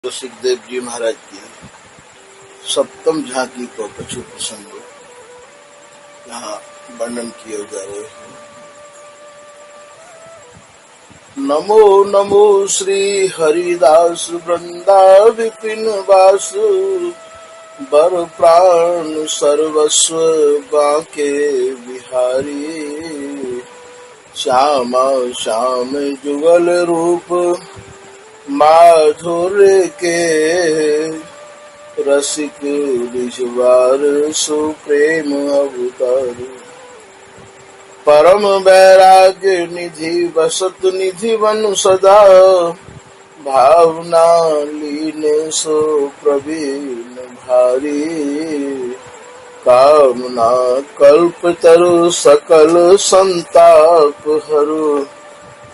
सुखदेव जी महाराज की सप्तम झांकी को कछु प्रसंग यहाँ वर्णन किए जा रहे हैं। नमो नमो श्री हरिदास वृंदा विपिन वासु बर प्राण सर्वस्व बाके बिहारी श्यामा श्याम जुगल रूप माधुर्य के रसिक विश्वार सुप्रेम अवतार परम वैराग्य निधि वसत निधि वन सदा भावना लीन सो प्रवीण भारी कामना कल्प तरु सकल संताप हरु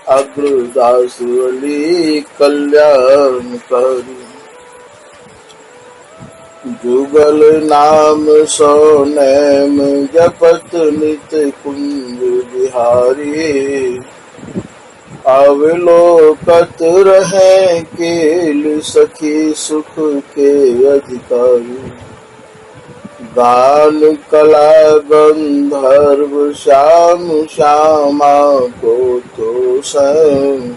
अग्रदास अली कल्याणकारी जुगल नाम सो नैम जपत नित कुंज बिहारी अवलोकत रहे केल सखी सुख के अधिकारी गान कला गंधर्व श्याम श्यामा को तो संग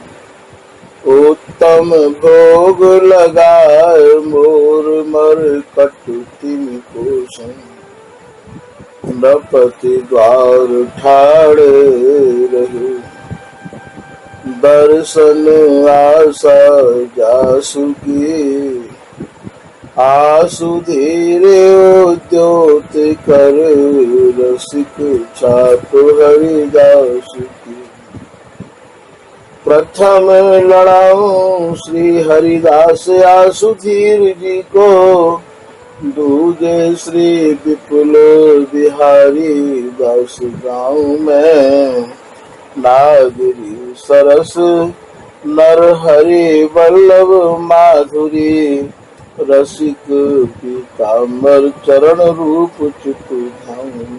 उत्तम भोग लगाए मोर मर कटुतिम को संग नपति द्वार ठाड़े रहे दर्शन आशा जासु की आसु धीरे उद्योत कर रसिक छाप हरिदास की प्रथम लड़ाऊं श्री हरिदास आसु धीर जी को दूजे श्री विपुल बिहारी दास गाँव में नागरी सरस नर हरि वल्लभ माधुरी रसिक पीताम्बर चरण रूप चुप धाम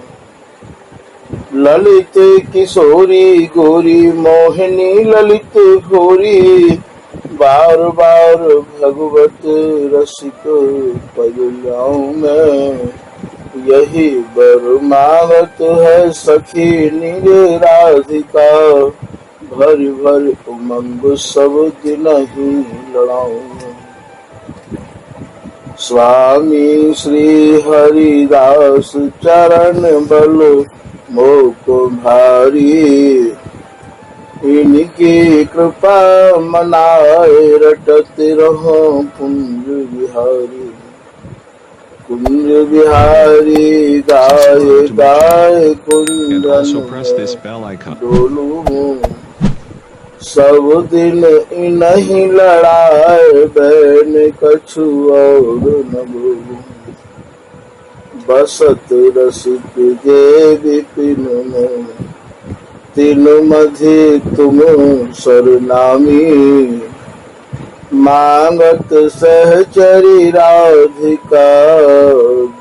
ललित किशोरी गोरी मोहिनी ललित घोरी बार बार भगवत रसिक पगलाओं में यही बर मांगत है सखी निज राधिका भर भर उमंग सब दिन ही लड़ाऊं स्वामी श्री हरिदास चरण बल मोको भारी इनकी कृपा मनाए रटत रहो कुंज बिहारी गाय गाय कुंदन डोलू सब दिन इन्हीं लड़ाए बैन कछु और न बोलूं बसत रसिक जे विपिन में तीन मधि तुम सरनामी मांगत सहचरी राधिका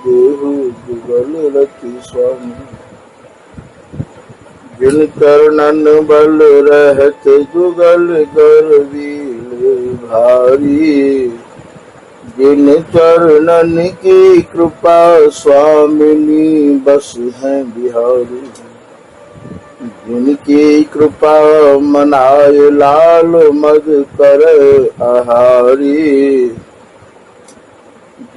देहु जुगल रति स्वामी जिन कर्णन बल रहत जुगल गर्वील भारी जिन चरणन की कृपा स्वामिनी बस हैं बिहारी जिनकी कृपा मनाए लाल मद कर आहारी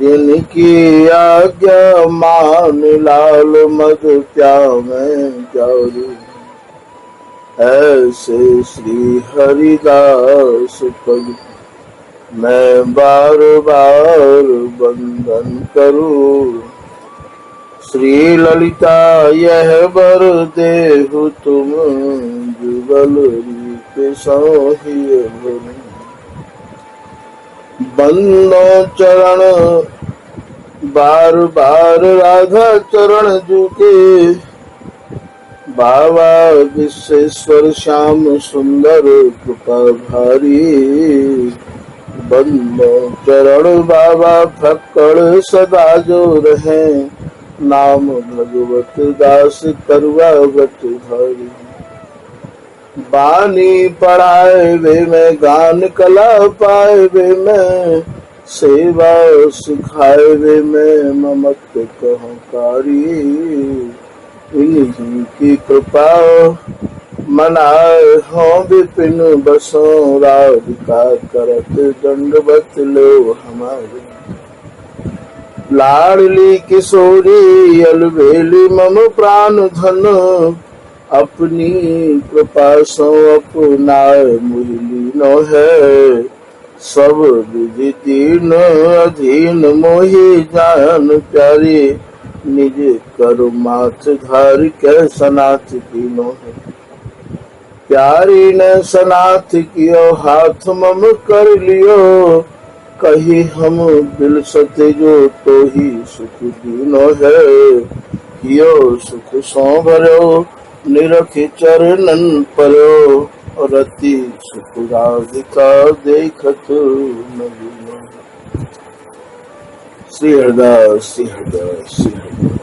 जिनकी आज्ञा मान लाल मद प्यावे जारी ऐसे श्री हरिदास पद मैं बार बार वंदन करूं श्री ललिता यह बर देहु तुम जुगल रीत सोहिए बंदो चरण बार बार राधा चरण झुके बाबा विश्वेश्वर श्याम सुंदर कृपा भारी बंदो चरण बाबा फक्कड़ सदा जो रहे नाम भगवत दास करुआवत भारी बानी पढ़ाए वे मैं गान कला पाए वे मैं सेवा सिखाए वे मैं ममत कहूँ कारी, इन्हीं की कृपा मनाए हों विपिन बसों, राधिका करत दंडवत लो हमारे। लाडली किशोरी अलबेली मम प्राण धन, अपनी कृपा सो अपनाए मुरली नो है। सब विधि तीन अधीन मोहि जान प्यारी, निज करु माथ धार के सनाथ कीनो है। प्यारी ने सनाथ कियो हाथ मम कर लियो, कही हम दिल सते जो तो ही सुख दीनो है। कियो सुख सो भरो निरख चरणन पर्यो, रति सुख राधिका देखत न लीनो। श्री हरदास श्री हरदास श्री हरदास।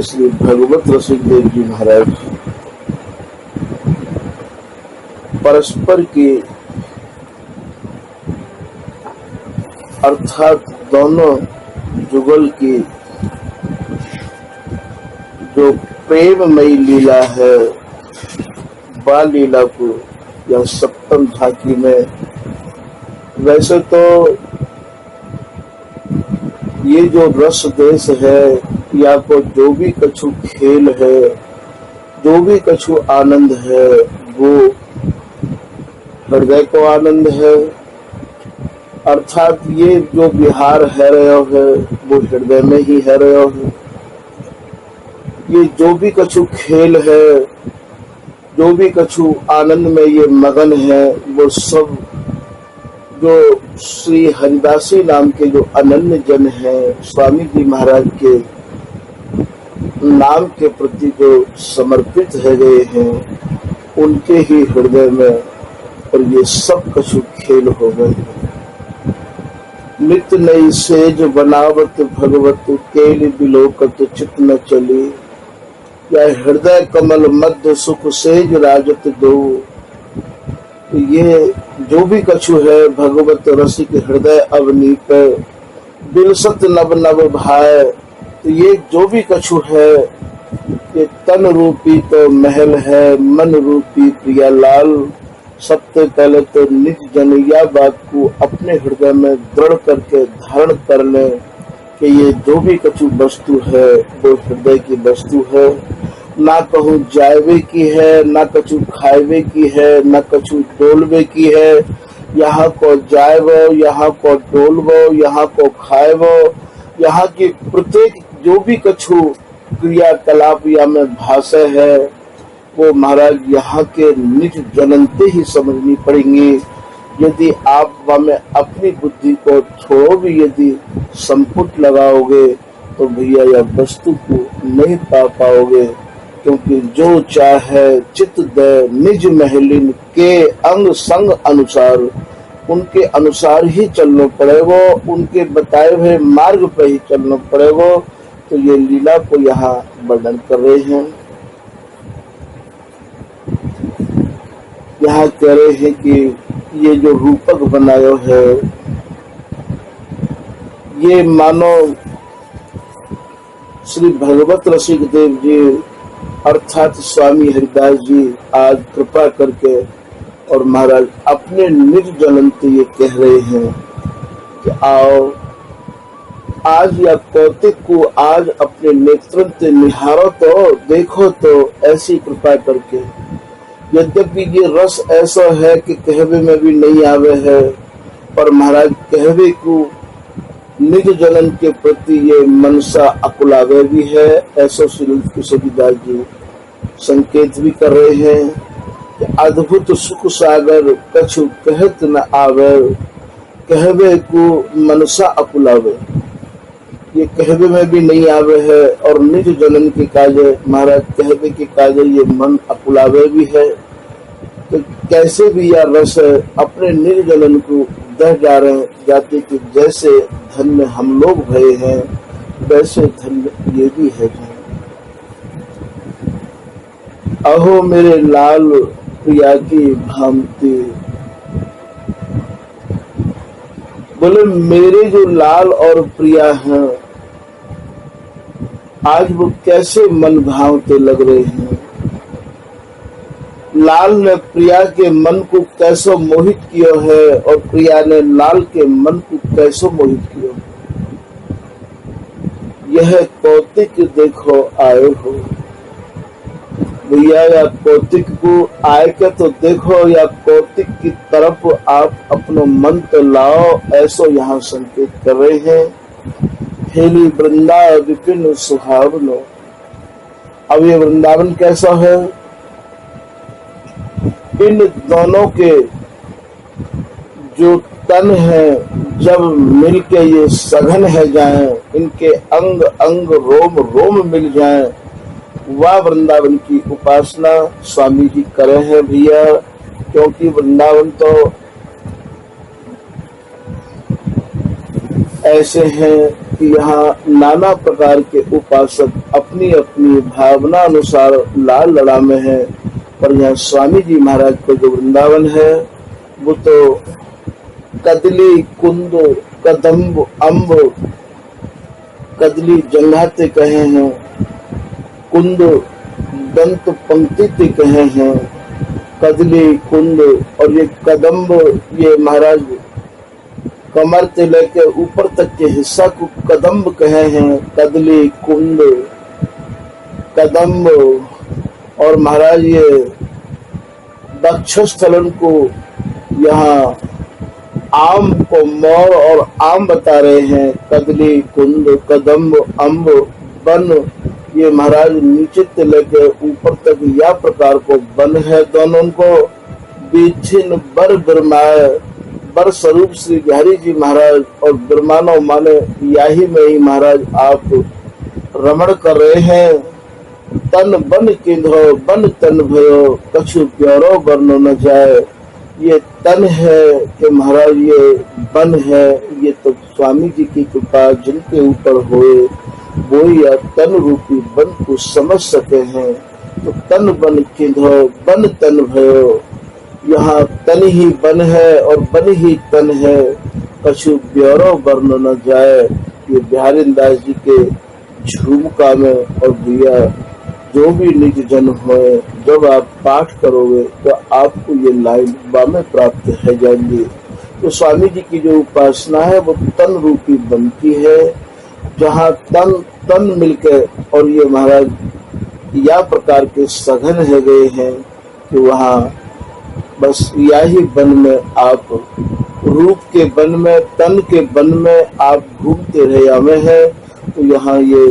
श्री भगवत रसिक देव जी महाराज परस्पर की अर्थात दोनों जुगल की जो प्रेममयी लीला है, बाल लीला को या सप्तम झांकी में, वैसे तो ये जो रस देश है या को जो भी कछु खेल है, जो भी कछु आनंद है, वो हृदय को आनंद है। अर्थात ये जो विहार है रहे है वो हृदय में ही है रहे है। ये जो भी कछु खेल है, जो भी कछु आनंद में ये मगन है, वो सब जो श्री हरिदासी नाम के जो अनन्य जन हैं, स्वामी जी महाराज के नाम के प्रति जो समर्पित है गए हैं, उनके ही हृदय में और ये सब कछु खेल हो गए। नित नई सेज बनावत भगवत, केल बिलोकत चित न चली, या हृदय कमल मध्य सुख सेज राजत दो। ये जो भी कछु है भगवत रसिक हृदय अवनीत, बिलसत नव नव भाय। तो ये जो भी कछु है, ये तन रूपी तो महल है, मन रूपी प्रिया लाल। सत्य पहले तो निज जन या बात को अपने हृदय में दृढ़ करके धारण कर ले कि ये जो भी कछु वस्तु है वो हृदय की वस्तु है। ना कहूँ जायवे की है, ना कछु खाएवे की है, ना कछु डोलवे की है। यहाँ को जायवो, यहाँ को डोलवो, यहाँ को खाएवो, यहाँ की प्रत्येक जो भी कछु क्रियाकलाप या में भाषा है, वो महाराज यहाँ के निज जननते ही समझनी पड़ेंगी। यदि आप में अपनी बुद्धि को थोड़ा भी यदि संपुट लगाओगे तो भैया यह वस्तु को नहीं पा पाओगे। क्योंकि जो चाहे चित दे निज महलिन के अंग संग अनुसार, उनके अनुसार ही चलना पड़ेगा, उनके बताए हुए मार्ग पर ही चलना पड़ेगा। तो ये लीला को यहाँ वर्णन कर रहे हैं। यहाँ कह रहे हैं कि ये जो रूपक बनायो है, ये मानो श्री भगवत रसिक देव जी अर्थात स्वामी हरिदास जी आज कृपा करके और महाराज अपने निज जनंत ये कह रहे हैं कि आओ आज या कौतिक को आज अपने नेत्र से निहारो तो देखो तो ऐसी कृपा करके। यद्यपि ये रस ऐसा है कि कहवे में भी नहीं आवे है, पर महाराज कहवे को निज जनन के प्रति ये मनसा अकुलावे भी है। ऐसा श्री किशोरीदास जी संकेत भी कर रहे हैं कि अद्भुत सुख सागर कछु कहत न आवे, कहवे को मनसा अकुलावे। ये कहवे में भी नहीं आवे है और निज जनन के काजे महाराज कहवे के काजे ये मन अकुलावे भी है। तो कैसे भी यह रस अपने निज जनन को दह जा रहे जाते कि जैसे धन्य हम लोग भये हैं वैसे धन्य ये भी है। अहो मेरे लाल प्रिया की भांति, बोले मेरे जो लाल और प्रिया हैं आज वो कैसे मन भावते लग रहे हैं। लाल ने प्रिया के मन को कैसे मोहित किया है और प्रिया ने लाल के मन को कैसे मोहित किया। यह कौतिक देखो आए हो भैया, या कौतिक को आए के तो देखो या कौतिक की तरफ आप अपना मन तो लाओ, ऐसा यहाँ संकेत कर रहे हैं। हेली वृंदा विपिन सुहावनो। अब ये वृंदावन कैसा है, इन दोनों के जो तन है जब मिलके ये सघन है जाएं, इनके अंग अंग रोम रोम मिल जाएं, वह वृंदावन की उपासना स्वामी जी करे हैं भैया। क्योंकि वृंदावन तो ऐसे हैं कि यहाँ नाना प्रकार के उपासक अपनी अपनी भावना अनुसार लाल लड़ा में है। पर यहाँ स्वामी जी महाराज का जो वृंदावन है वो तो कदली कुंद कदम्ब अम्ब, कदली जंघाते कहे हैं, कुंद दंत पंक्ति कहे हैं, कदली कुंद और ये कदम्ब, ये महाराज कमर से लेकर ऊपर तक के हिस्सा को कदम्ब कहे हैं, कदली कुंद कदम्ब। और महाराज ये वक्षस्थलन को यहाँ आम को मोर और आम बता रहे हैं, कदली कुंद कदम्ब अम्ब बन। ये महाराज नीचे से लेकर ऊपर तक या प्रकार को बन है, दोनों को बीछिन बर बिरमाए। बर स्वरूप श्री बिहारी जी महाराज और बिरमानो माने याही में ही महाराज आप रमण कर रहे हैं। तन बन किंधो बन तन भयो, कछु प्यारो वर्णो न जाए। ये तन है कि महाराज ये बन है, ये तो स्वामी जी की कृपा जिनके ऊपर होए वो या तन रूपी बन को समझ सके हैं। तो तन बन किंधो बन तन भयो, यहाँ तन ही बन है और बन ही तन है, कछु ब्योरो वर्ण न जाए। ये बिहारी दास जी के झुमका में। और भैया जो भी निज जन होए, जब आप पाठ करोगे तो आपको ये लाइन में प्राप्त है जाएंगे। तो स्वामी जी की जो उपासना है वो तन रूपी बनती है, जहाँ तन तन मिलकर और ये महाराज या प्रकार के सघन है गए हैं कि वहाँ बस यही वन में आप रूप के वन में तन के वन में आप घूमते रहे हमें है। तो यहाँ ये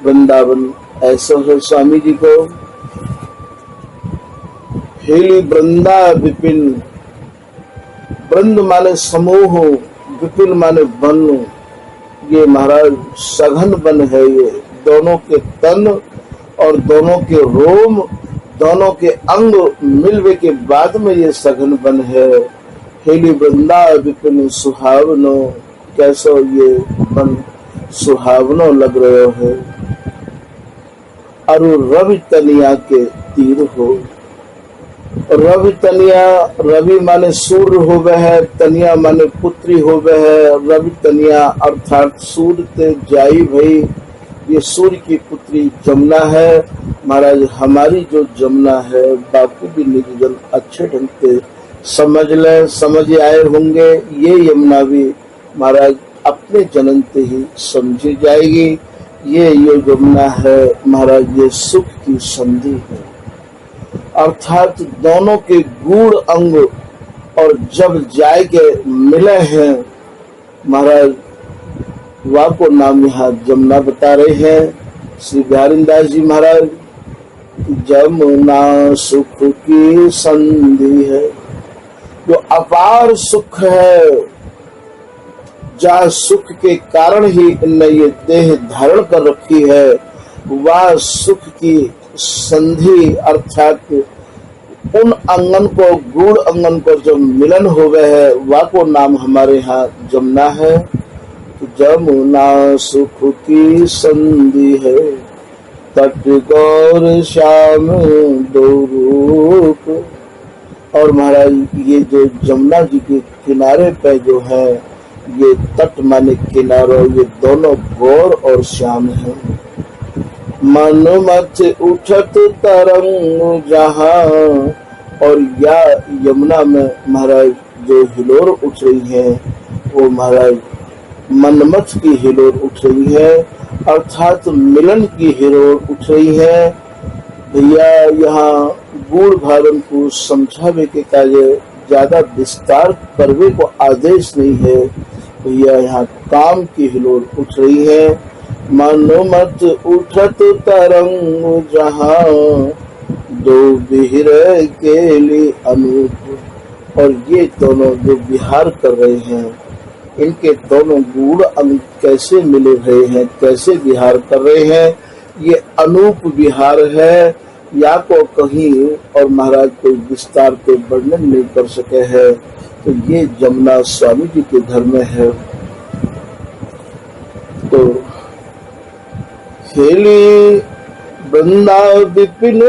वृंदावन ऐसा है स्वामी जी को। हेली वृंदा विपिन, वृंद माने समूह, विपिन माने वन। ये महाराज सघन वन है, ये दोनों के तन और दोनों के रोम दोनों के अंग मिलवे के बाद में ये सघन वन है। हेली वृंदा विपिन सुहावनो, कैसो ये वन सुहावनो लग रहे है। अरु रवि तनिया के तीर हो। रवि तनिया, रवि माने सूर्य हो गए है, तनिया माने पुत्री हो गए है। रवि तनिया अर्थात सूर्य ते जाई भई, ये सूर्य की पुत्री जमुना है। महाराज हमारी जो जमुना है बाकी भी निजन अच्छे ढंग से समझ ले, समझ आए होंगे। ये यमुना भी महाराज अपने जन्म से ही समझी जाएगी। ये यमुना है महाराज, ये सुख की संधि है, अर्थात दोनों के गूढ़ अंग और जब जाके मिले हैं महाराज, वाह को नाम यहाँ जमुना बता रहे हैं श्री बिहारी दास जी महाराज। जमुना सुख की संधि है, जो अपार सुख है, जहाँ सुख के कारण ही इनने ये देह धारण कर रखी है, वह सुख की संधि अर्थात उन अंगन को गूढ़ अंगन को जब मिलन हो गए है, वह को नाम हमारे यहाँ जमुना है। जमुना सुख की संधि है, तट गौर श्याम दो रूप। और महाराज ये जो जमुना जी के किनारे पे जो है ये तट माने किनारों, ये दोनों गौर और श्याम हैं। मन मत उठत तरंग जहाँ, और या यमुना में महाराज जो हिलोर उठ रही है वो महाराज मनमथ की हिलोर उठ रही है, अर्थात मिलन की हिलोर उठ रही है। भैया यहाँ गुड़ भावन को समझावे के कार्य ज्यादा विस्तार करने को आदेश नहीं है। भैया यहाँ काम की हिलोर उठ रही है। मनोमत उठत तरंग जहाँ, दो बिहर के लिए अनूप। और ये दोनों जो विहार कर रहे हैं, इनके दोनों गुण अंग कैसे मिले रहे हैं, कैसे विहार कर रहे हैं, ये अनूप विहार है। या को कहीं और महाराज कोई विस्तार के वर्णन नहीं कर सके हैं। तो ये जमुना स्वामी जी के घर में है। तो खेली वृंदा विपिन,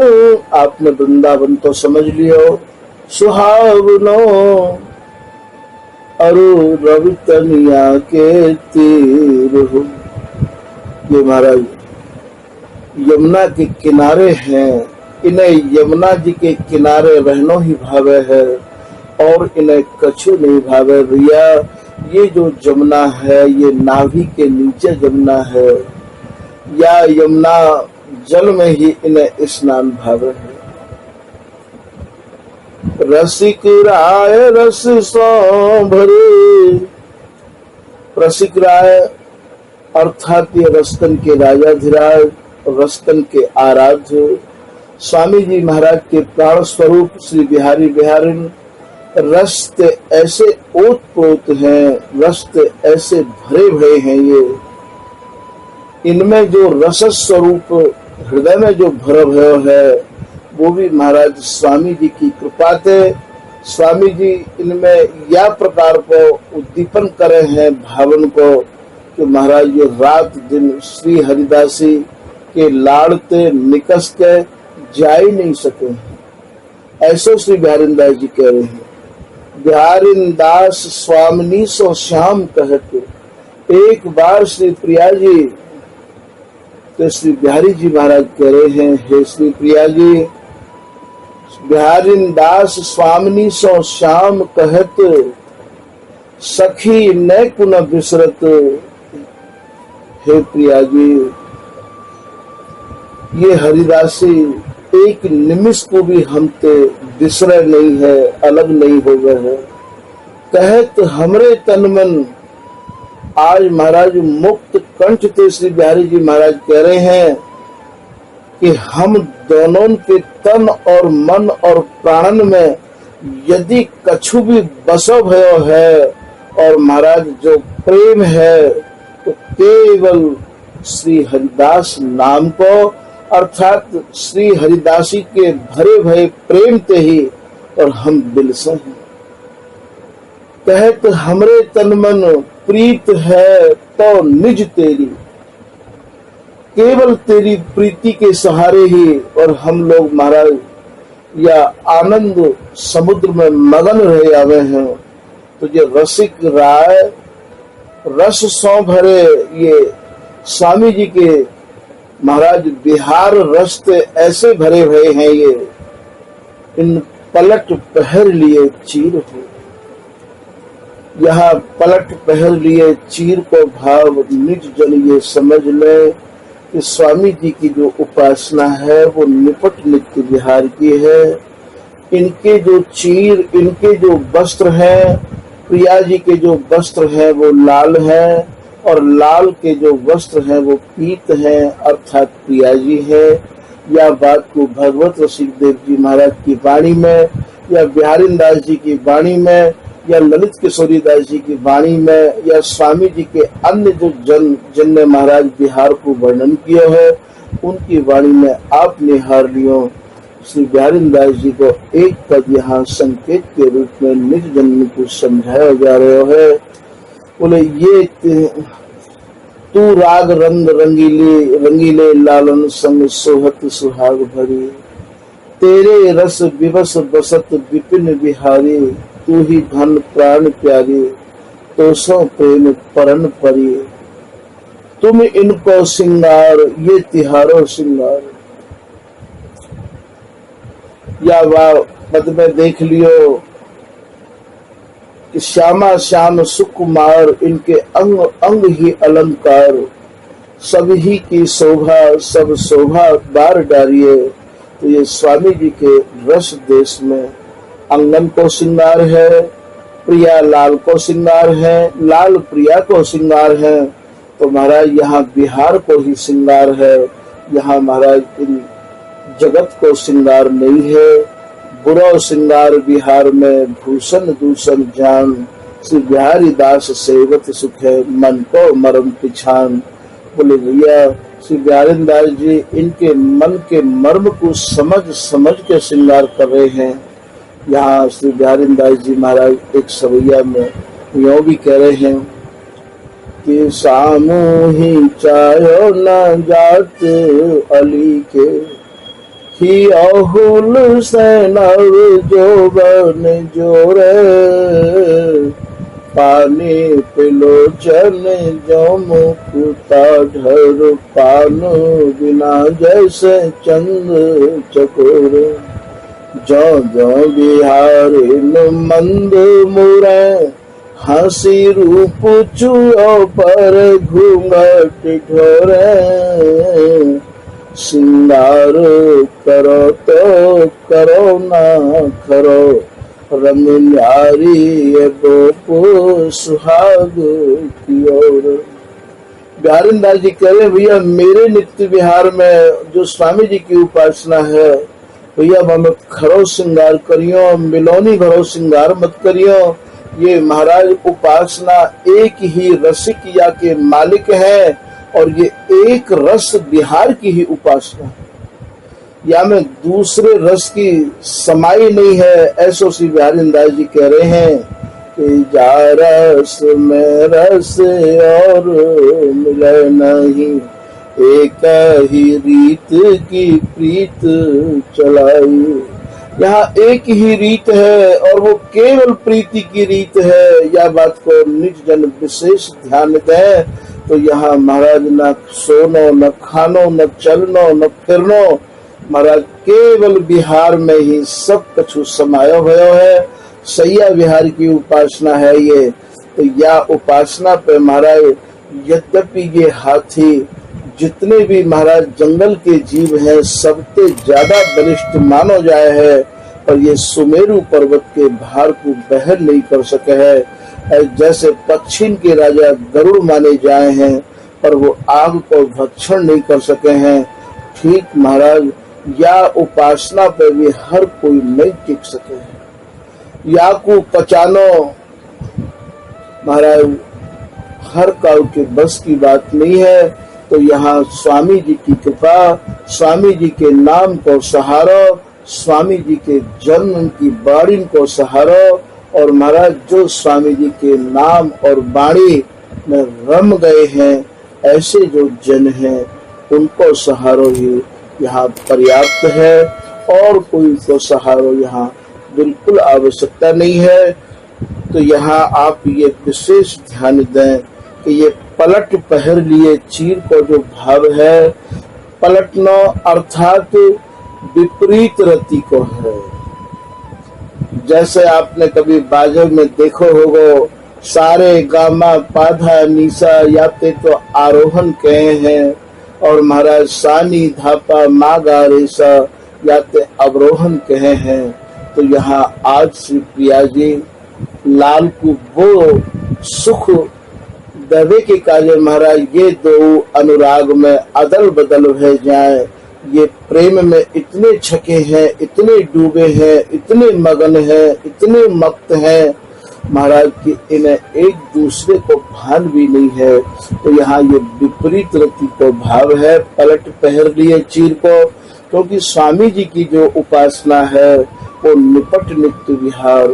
आपने वृंदावन तो समझ लियो, सुहावनो अरु रवि तनिया के तीर। ये महाराज यमुना के किनारे हैं, इन्हें यमुना जी के किनारे रहनो ही भावे है और इन्हें कछु नहीं भावे। भैया ये जो जमुना है ये नाभि के नीचे जमुना है, या यमुना जल में ही इन्हें स्नान भावे है। रसिक राय रस सो भरे, रसिक राय अर्थात ये रस्तन के राजाधिराज, रस्तन के आराध्य स्वामी जी महाराज के प्राण स्वरूप श्री बिहारी बिहारिन। रस्त ऐसे ओत प्रोत हैं, रस्त ऐसे भरे भरे हैं, ये इनमें जो रस स्वरूप हृदय में जो भरा भयो है वो भी महाराज स्वामी जी की कृपा थे। स्वामी जी इनमें या प्रकार को उद्दीपन करे हैं भावन को कि महाराज ये रात दिन श्री हरिदासी के लाड़ते निकस के जा ही नहीं सके। ऐसो श्री बिहारिन दास जी कह रहे हैं, बिहारिन दास स्वामिनी सो श्याम कहते। एक बार श्री प्रिया जी, तो श्री बिहारी जी महाराज कह रहे हैं, हे श्री प्रिया जी, बिहारिन दास स्वामिनी सो श्याम कहत, सखी न कुन बिसरत। हे प्रिया जी, ये हरिदासी एक निमिष को भी हमते बिसरे नहीं है, अलग नहीं हो गए है। कहत हमरे तन मन, आज महाराज मुक्त कंठ ते श्री बिहारी जी महाराज कह रहे हैं कि हम दोनों के तन और मन और प्राणन में यदि कछु भी बसो भयो है और महाराज जो प्रेम है तो केवल श्री हरिदास नाम को, अर्थात श्री हरिदासी के भरे भरे प्रेम ते ही और हम बिलसे हैं। कहत हमरे तन मन प्रीत है तो निज तेरी, केवल तेरी प्रीति के सहारे ही और हम लोग महाराज या आनंद समुद्र में मगन रहे आवे हैं। तो ये रसिक राय रस सौ भरे, ये स्वामी जी के महाराज बिहार रस्ते ऐसे भरे भरे हैं, ये इन पलट पहर लिए चीर हो। यहाँ पलट पहर लिए चीर को भाव निज जन ये समझ ले कि स्वामी जी की जो उपासना है वो निपट नित्य बिहार की है। इनके जो चीर, इनके जो वस्त्र हैं, प्रिया जी के जो वस्त्र हैं वो लाल हैं और लाल के जो वस्त्र हैं वो पीत हैं, अर्थात प्रिया जी है। या बात को भगवत रसिक देव जी महाराज की वाणी में या बिहारिन दास जी की वाणी में या ललित किशोरी दास जी की वाणी में या स्वामी जी के अन्य जो जिनने महाराज बिहार को वर्णन किया है उनकी वाणी में आप निहार लियो। श्री बिहारिन दास जी को एक पद यहाँ संकेत के रूप में निज जन्म को समझाया जा रहा है। बोले ये तू राग रंग रंगीले रंगीले लालन संग सोहत सुहाग भरी, तेरे रस विवश बसत विपिन बिहारी, तू ही धन प्राण प्यारी। तो सो प्रेम परन परिए, तुम इनको सिंगार ये तिहारो सिंगार। या वह पद में देख लियो कि श्यामा श्याम सुकुमार, इनके अंग अंग ही अलंकार, सभी की शोभा सब शोभा बार डारिए। तो ये स्वामी जी के रस देश में अंगन को सिंगार है, प्रिया लाल को सिंगार है, लाल प्रिया को सिंगार है। तो महाराज यहाँ बिहार को ही सिंगार है, यहाँ महाराज इन जगत को सिंगार नहीं है। बुरा सिंगार बिहार में भूषण दूषण जान, श्री बिहारी दास सेवत सुख है मन को मरम पिछान। बोले भैया श्री बिहारी दास जी इनके मन के मर्म को समझ समझ के श्रृंगार कर रहे हैं। यहाँ श्री बिहारी दास जी महाराज एक सवैया में यूं भी कह रहे हैं कि सामूही चायो न जात अली के, ही अहुल से नव जोबन जोरे, पानी पिलोचन जो मुकुता ढर, पानो बिना जैसे चंद चकोर। जो जो बिहारिन मंद मुरे, हंसी रूप चुओ पर घूंघट ढोरे। सिंगार करो तो करो ना करो, रंग न्यारी गोपो सुहाग की ओर। बिहारी दास जी कह रहे भैया मेरे नित्य विहार में जो स्वामी जी की उपासना है, भैया मत खरो श्रृंगार करियो, मिलोनी भरो श्रृंगार मत करियो। ये महाराज उपासना एक ही रसिक या के मालिक है, और ये एक रस बिहार की ही उपासना है, या में दूसरे रस की समाई नहीं है। ऐसो श्री बिहारी दास जी कह रहे हैं कि जा रस में रस और मिले नहीं, एक ही रीत की प्रीत चलाई। यहाँ एक ही रीत है और वो केवल प्रीति की रीत है। यह बात को निज जन विशेष ध्यान दें। तो यहाँ महाराज न सोनो न खानो न चलनो न फिरनो, महाराज केवल बिहार में ही सब कछु समायो भयो है। सैया बिहार की उपासना है ये। तो या उपासना पे महाराज यद्यपि ये हाथी जितने भी महाराज जंगल के जीव हैं सबसे ज्यादा बलिष्ठ मानो जाए है, पर ये सुमेरु पर्वत के भार को बहन नहीं कर सके है। जैसे पश्चिम के राजा गरुड़ माने जाए हैं, पर वो आग को भक्षण नहीं कर सके हैं। ठीक महाराज या उपासना पे भी हर कोई नहीं टिक सके है। या को पचानो महाराज हर काल के बस की बात नहीं है। तो यहाँ स्वामी जी की कृपा, स्वामी जी के नाम को सहारो, स्वामी जी के जन्म की बाणी को सहारो, और महाराज जो स्वामी जी के नाम और बाणी में रम गए हैं ऐसे जो जन हैं उनको सहारो ही यहाँ पर्याप्त है, और कोई को सहारो यहाँ बिल्कुल आवश्यकता नहीं है। तो यहाँ आप ये विशेष ध्यान दें कि ये पलट पहर लिए चीर को जो भाव है, पलटना अर्थात विपरीत रति को है। जैसे आपने कभी बाजो में देखो होगो, सारे गामा पाधा निशा याते तो आरोहण कहे हैं, और महाराज सानी धापा मागा रेसा याते अवरोहण कहे हैं। तो यहाँ आज श्री प्रिया जी लाल को वो सुख दबे के कार्य महाराज ये दो अनुराग में अदल बदल हो जाए। ये प्रेम में इतने छके हैं, इतने डूबे हैं, इतने मगन हैं, इतने मक्त हैं महाराज कि इन्हें एक दूसरे को भान भी नहीं है। तो यहाँ ये विपरीत रति को भाव है, पलट पहर लिए चीर को। क्योंकि स्वामी जी की जो उपासना है वो निपट नित्य विहार,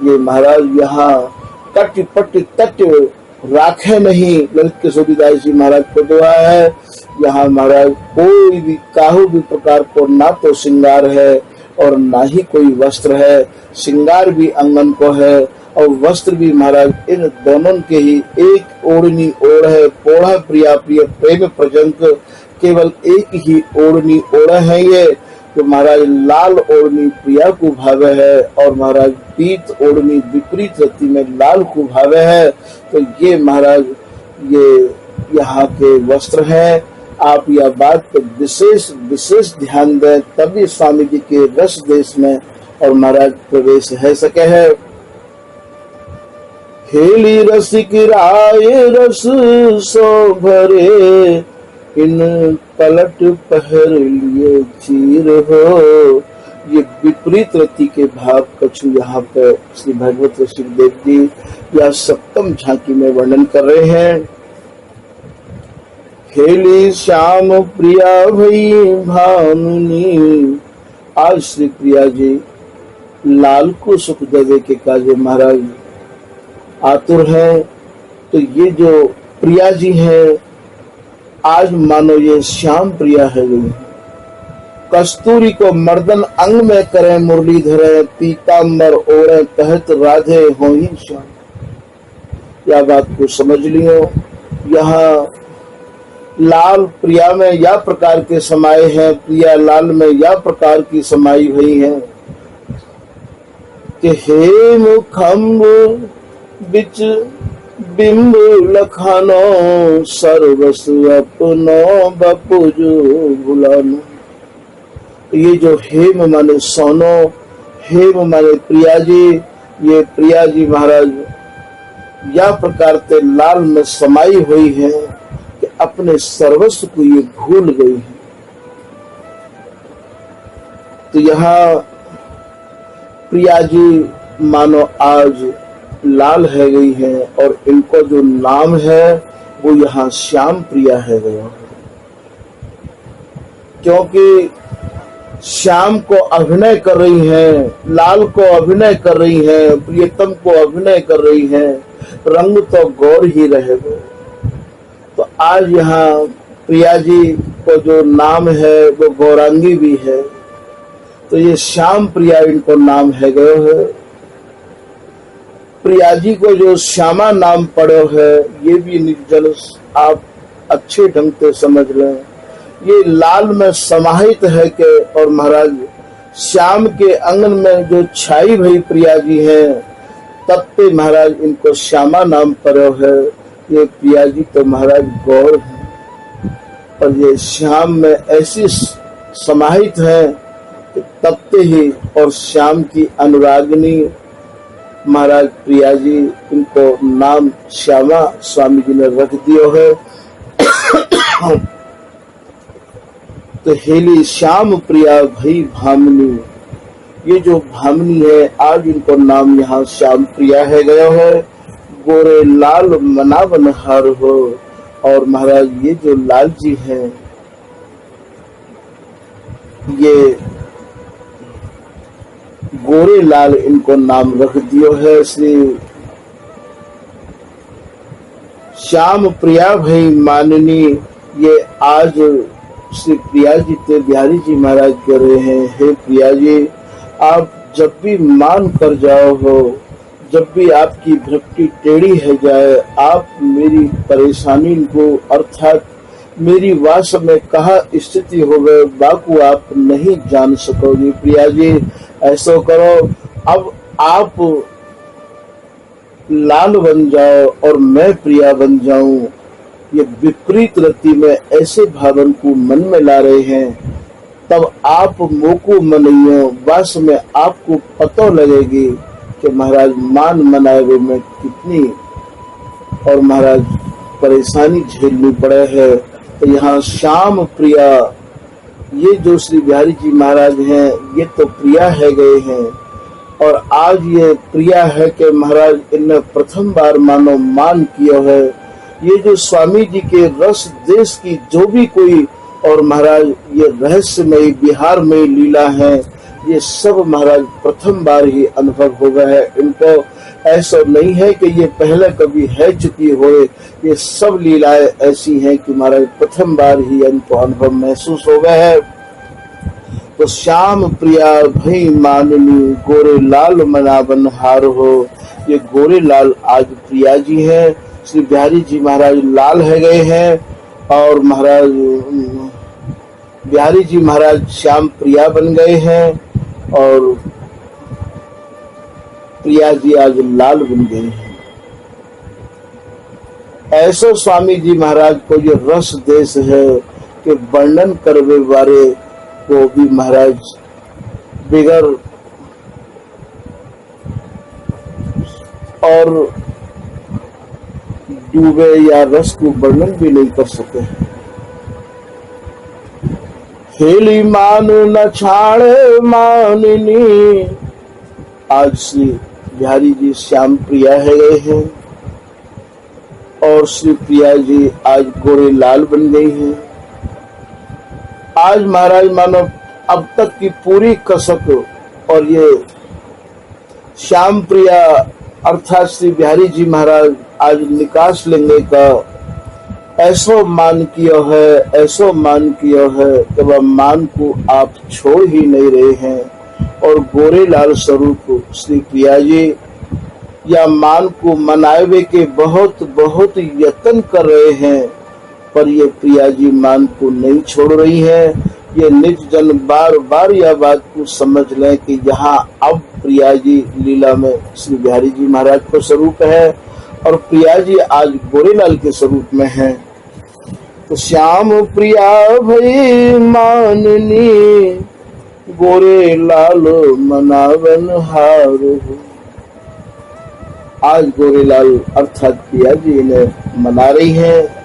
ये महाराज यहाँ कट पट तट राखे नहीं। ललित किशोरीदास जी महाराज को दुआ है, यहाँ महाराज कोई भी काहू भी प्रकार को ना तो श्रृंगार है और ना ही कोई वस्त्र है। श्रृंगार भी अंगन को है, और वस्त्र भी महाराज इन दोनों के ही एक ओढ़नी ओढ़ है। पोढ़ा प्रिया प्रिय प्रेम प्रजंक, केवल एक ही ओढ़नी ओढ़ है ये, तो महाराज लाल ओढ़नी प्रिया को भावे है और महाराज पीत ओढ़नी विपरीत रति में लाल को भावे है। तो ये महाराज ये यहाँ के वस्त्र हैं। आप यह बात पर विशेष ध्यान दें, तभी स्वामी जी के रस देश में और महाराज प्रवेश है सके है। खेली रसिक राय रस सो भरे, इन पलट पहर लिए चीर हो। ये विपरीत रति के भाव कछु यहाँ पे श्री भगवत ऋषि देव जी या सप्तम झांकी में वर्णन कर रहे हैं। खेली श्याम प्रिया भई भामिनी, आज श्री प्रिया जी लाल को सुख देवे के काजे महाराज आतुर है। तो ये जो प्रिया जी है, आज मानो ये श्याम प्रिया है गई। कस्तूरी को मर्दन अंग में करें मुरली धरे, पीताम्बर ओढ़े कहत राधे हो ही श्याम। यह बात को समझ लियो। यहाँ लाल प्रिया में या प्रकार के समाये हैं, प्रिया लाल में या प्रकार की समाई हुई है कि हे मुखम्ब बिच बिंब लखानो, सर्वस अपनो बपुजो भुलानो। ये जो हेम माने सोनो, हेम माने प्रिया जी, ये प्रिया जी महाराज या प्रकार से लाल में समाई हुई है कि अपने सर्वस्व को ये भूल गई है। तो यहाँ प्रिया जी मानो आज लाल है गई है और इनको जो नाम है वो यहाँ श्याम प्रिया है गया, क्योंकि श्याम को अभिनय कर रही हैं, लाल को अभिनय कर रही हैं, प्रियतम को अभिनय कर रही हैं, रंग तो गौर ही रहेगा। तो आज यहाँ प्रिया जी को जो नाम है वो गौरांगी भी है, तो ये श्याम प्रिया इनको नाम है गयो है। प्रिया जी को जो श्यामा नाम पड़ो है, ये भी निर्जन आप अच्छे ढंग से समझ लें। ये लाल में समाहित है के और महाराज श्याम के अंगन में जो छाई भई प्रिया जी है, तब पे महाराज इनको श्यामा नाम पड़ो है। ये प्रिया जी तो महाराज गौर है और ये श्याम में ऐसी समाहित है कि तब पे ही और श्याम की अनुरागिनी महाराज प्रिया जी, इनको नाम श्यामा स्वामी जी ने रख दियो है। तो हेली श्याम प्रिया भई भामिनी, ये जो भामिनी है आज इनको नाम यहाँ श्याम प्रिया है गया है। गोरे लाल मनावनहार हो, और महाराज ये जो लाल जी हैं ये गोरे लाल इनको नाम रख दियो है। श्री श्याम प्रिया भई माननी, ये आज श्री प्रिया जी ते बिहारी जी महाराज कह रहे हैं, हे प्रिया जी आप जब भी मान कर जाओ हो, जब भी आपकी भक्ति टेढ़ी है जाए, आप मेरी परेशानी को अर्थात मेरी वास में कहा स्थिति हो गए बाकू आप नहीं जान सकोगे। प्रिया जी ऐसा करो, अब आप लाल बन जाओ और मैं प्रिया बन जाऊं। ये विपरीत रति में ऐसे भावन को मन में ला रहे हैं, तब आप मोको मनियो, बस में आपको पता लगेगी कि महाराज मान मनाए में कितनी और महाराज परेशानी झेलनी पड़े है। तो यहाँ श्याम प्रिया, ये जो श्री बिहारी जी महाराज हैं ये तो प्रिया है गए हैं, और आज ये प्रिया है कि महाराज इनने प्रथम बार मानो मान किया है। ये जो स्वामी जी के रस देश की जो भी कोई और महाराज ये रहस्यमय बिहार में लीला है, ये सब महाराज प्रथम बार ही अनुभव हो गया है। इनको ऐसा नहीं है कि ये पहले कभी है चुकी हो, ये सब लीलाएं ऐसी हैं कि महाराज प्रथम बार ही इनको अनुभव महसूस हो गया है। तो श्याम प्रिया भई माननी, गोरे लाल मनावन हार हो, ये गोरे लाल आज प्रिया जी हैं, श्री बिहारी जी महाराज लाल है गए हैं, और महाराज बिहारी जी महाराज श्याम प्रिया बन गए हैं, और प्रिया जी आज लाल बन गए हैं। ऐसो स्वामी जी महाराज को ये रस देश है कि वर्णन करवे वाले को भी महाराज बिगर और डूबे या रस को वर्णन भी नहीं कर सके। हेली मान न छाड़े माननी, आज श्री बिहारी जी श्याम प्रिया है गए हैं, और श्री प्रिया जी आज गोरे लाल बन गई हैं। आज महाराज मानो अब तक की पूरी कसक और ये श्याम प्रिया अर्थात श्री बिहारी जी महाराज आज निकास लेंगे का ऐसो मान किया है, ऐसो मान किया है कि वह मान को आप छोड़ ही नहीं रहे हैं, और गोरे लाल स्वरूप श्री प्रिया जी या मान को मनावे के बहुत बहुत यत्न कर रहे हैं, पर ये प्रिया जी मान को नहीं छोड़ रही हैं। ये निज जन बार बार यह बात को समझ लें कि यहाँ अब प्रिया जी लीला में श्री बिहारी जी महाराज को स्वरूप है, और प्रिया जी आज गोरेलाल के स्वरूप में है। तो श्याम प्रिया भई माननी, गोरे लाल मनावन हार। आज गोरेलाल अर्थात प्रिया जी इन्हें मना रही हैं।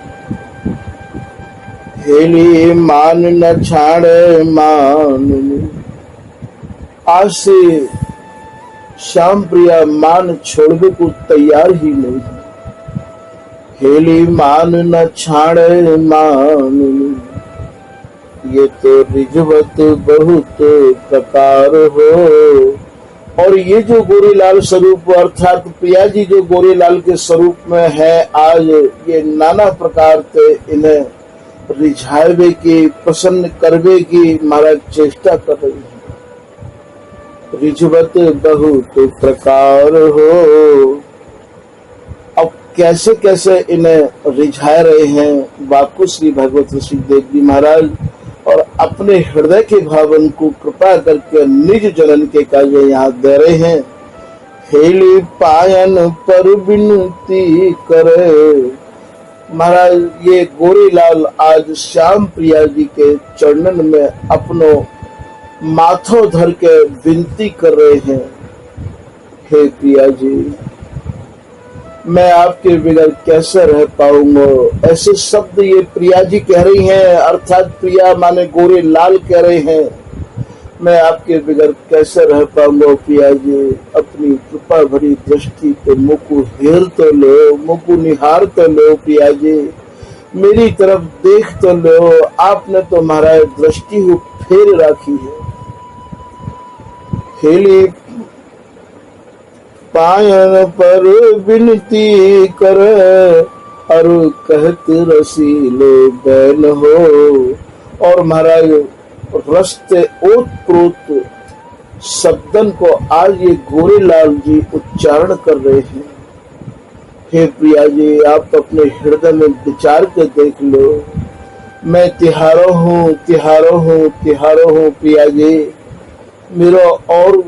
हेली मान न छाड़े मान, आज से श्याम प्रिया मान छोड़ने को तैयार ही नहीं है। हेली मान न छाड़े मान, ये तो रिजवत बहुत प्रकार हो। और ये जो गोरेलाल स्वरूप अर्थात प्रिया जी जो गोरेलाल के स्वरूप में है, आज ये नाना प्रकार से इन्हें रिझावे की, प्रसन्न करवे की महाराज चेष्टा कर रही है। रिझवत बहुत प्रकार हो। अब कैसे कैसे इन्हें रिझा रहे हैं बापू श्री भगवत श्री देव जी महाराज, और अपने हृदय के भावन को कृपा करके निज जनन के कार्य यहाँ दे रहे हैं। हेली पायन पर विनती करे, महाराज ये गोरेलाल आज श्याम प्रिया जी के चरणन में अपनो माथो धर के विनती कर रहे हैं। हे प्रिया जी, मैं आपके बगैर कैसे रह पाऊंगा। ऐसे शब्द ये प्रिया जी कह रही हैं, अर्थात प्रिया माने गोरेलाल कह रहे हैं। मैं आपके बगैर कैसे रह पाऊंगा प्रिया जी, अपनी कृपा भरी दृष्टि पे मुकु हेर तो लो, मुकु निहार तो लो प्रिया जी, मेरी तरफ देख तो लो। आपने तो महाराज दृष्टि को फेर रखी है। हेली पायन पर विनती कर, और कहत रसीले बैन हो। और महाराज रस्ते ओत प्रोत शब्दन को आज ये गोरेलाल जी उच्चारण कर रहे हैं। हे प्रिया जी, आप अपने हृदय में विचार कर देख लो। मैं तिहारो हूँ, तिहारो हूँ, तिहारो हूँ प्रिया जी। मेरा और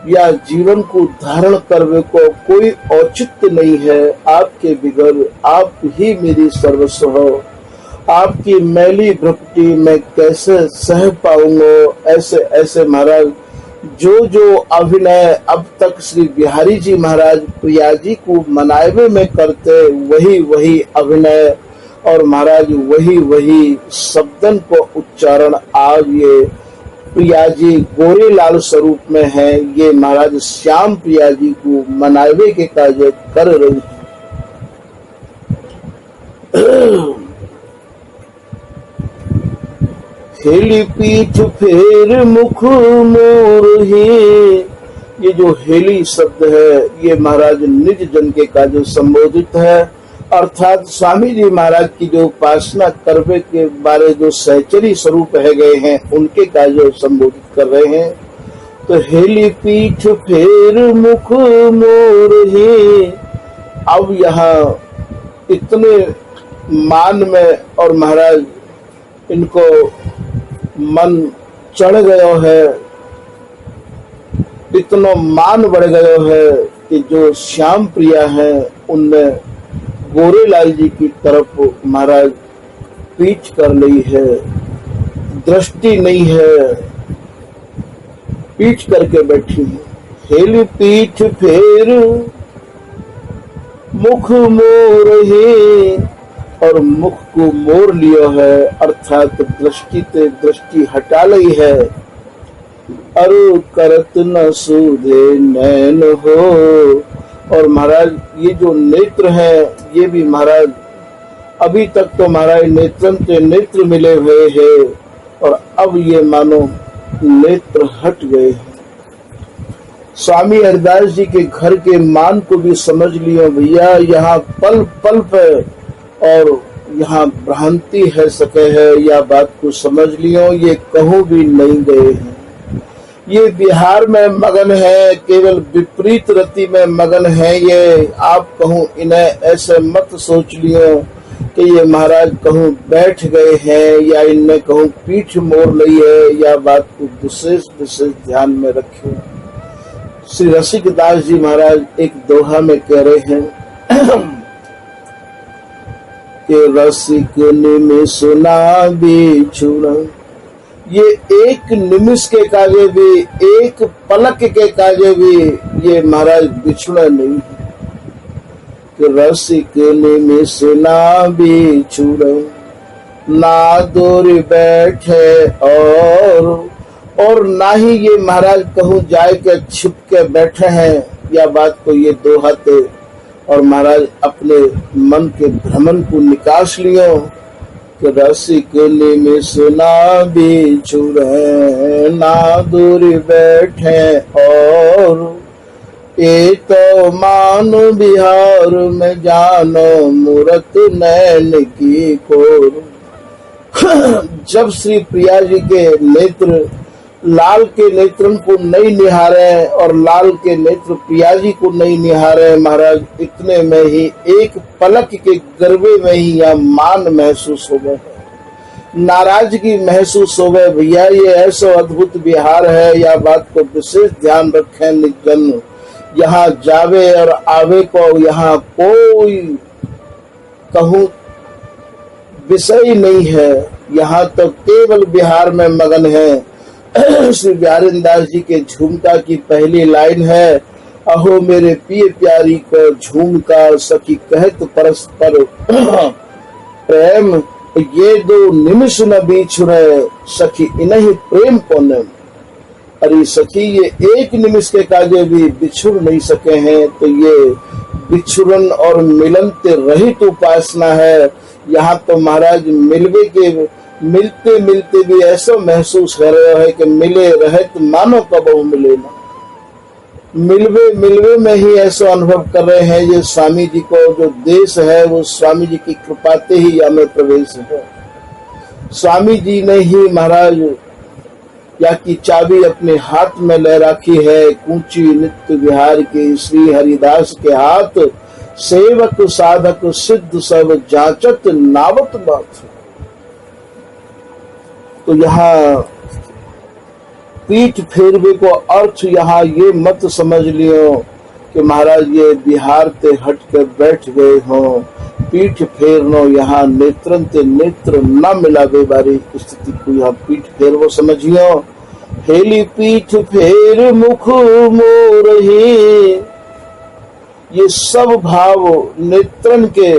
या जीवन को धारण करने को कोई औचित्य नहीं है। आपके बिगर आप ही मेरी सर्वस्व हो। आपकी मैली भ्रकुटी मैं कैसे सह पाऊंगा। ऐसे ऐसे महाराज जो जो अभिनय अब तक श्री बिहारी जी महाराज प्रिया जी को मनावे में करते, वही वही अभिनय और महाराज वही वही शब्दन को उच्चारण आज ये प्रिया जी गोरेलाल स्वरूप में है। ये महाराज श्याम प्रिया जी को मनावे के कार्य कर रही है। हेली पीठ फेर मुख मोर ही, ये जो हेली शब्द है ये महाराज निज जन के कार्य संबोधित है, अर्थात स्वामी जी महाराज की जो उपासना करवे के बारे जो सहचरी स्वरूप है गए हैं उनके कार्य संबोधित कर रहे हैं। तो हेली पीठ फेर मुख मोर ही। अब यहाँ इतने मान में और महाराज इनको मन चढ़ गयो है, इतना मान बढ़ गयो है कि जो श्याम प्रिया है उनने गोरेलाल जी की तरफ महाराज पीठ कर ली है, दृष्टि नहीं है, पीठ करके बैठी है। हेली पीठ फेर मुख मोर ही, और मुख को मोर लियो है, अर्थात दृष्टि ते दृष्टि हटा ली है। अरु करत न सूधे नैन हो, और महाराज ये जो नेत्र है ये भी महाराज अभी तक तो महाराज नेत्रन के नेत्र मिले हुए हैं और अब ये मानो नेत्र हट गए हैं। स्वामी हरिदास जी के घर के मान को भी समझ लियो भैया, यहाँ पल पल पे और यहाँ भ्रांति है सके है, या बात को समझ लियो, ये कहूँ भी नहीं गए हैं। ये बिहार में मगन है, केवल विपरीत रति में मगन है। ये आप कहूँ इन्हें ऐसे मत सोच लियो कि ये महाराज कहूँ बैठ गए हैं या इनने कहूँ पीठ मोड़ ली है, या बात को विशेष विशेष ध्यान में रखियो। श्री रसिकदास जी महाराज एक दोहा में कह रहे हैं कि रसिक निमिष ना बिछुड़ा, ये एक निमिष के काजे भी, एक पलक के काजे भी ये महाराज बिछुड़ा नहीं है। कि रसिक निमिष ना बिछुड़ा, ना दूर बैठे और ना ही ये महाराज कहूँ जाए के छिप के बैठे हैं, या बात को ये दोहाते और महाराज अपने मन के भ्रमण को निकास लियो कि रसिक निमिष ना बिछुड़े, ना दूर बैठे और ये तो मानो बिहार में जानो मूरत नैन की कोर। जब श्री प्रिया जी के नेत्र लाल के नेत्रन को नहीं निहारे और लाल के नेत्र प्रिया जी को नहीं निहारे, महाराज इतने में ही एक पलक के गर्वे में ही यह मान महसूस हो गए, नाराजगी महसूस हो गए। भैया ये ऐसा अद्भुत बिहार है, या बात को विशेष ध्यान रखें निजन, यहाँ जावे और आवे को यहाँ कोई कहूँ विषय नहीं है, यहाँ तो केवल बिहार में मगन है। श्री बिहारीदास जी के झुमका की पहली लाइन है, अहो मेरे पिए प्यारी को झुमका सखी कहत परस्पर प्रेम, ये दो निमिष न बिछुड़े सखी इन्हीं प्रेम कोने। अरे सखी ये एक निमिष के काजे भी बिछुड़ नहीं सके हैं, तो ये बिछुड़न और मिलन ते रहित उपासना है। यहाँ तो महाराज मिलते मिलते भी ऐसा महसूस कर रहे है कि मिले रहे तो मानो कब मिले ना, मिलवे में ही ऐसा अनुभव कर रहे हैं। ये स्वामी जी को जो देश है वो स्वामी जी की कृपाते ही हमें प्रवेश है। स्वामी जी ने ही महाराज या की चाबी अपने हाथ में ले रखी है, कूची नित्य विहार के श्री हरिदास के हाथ, सेवक साधक सिद्ध सब जांचत नावत बात। तो यहाँ पीठ फेरवे को अर्थ यहाँ ये मत समझ लियो कि महाराज ये बिहार ते हट कर बैठ गए हो, पीठ फेरनो यहाँ नेत्रन ते नेत्र न मिलावे बारी स्थिति को यहाँ पीठ फेरवो समझियो। हेली पीठ फेर मुख मोर ही, ये सब भाव नेत्रन के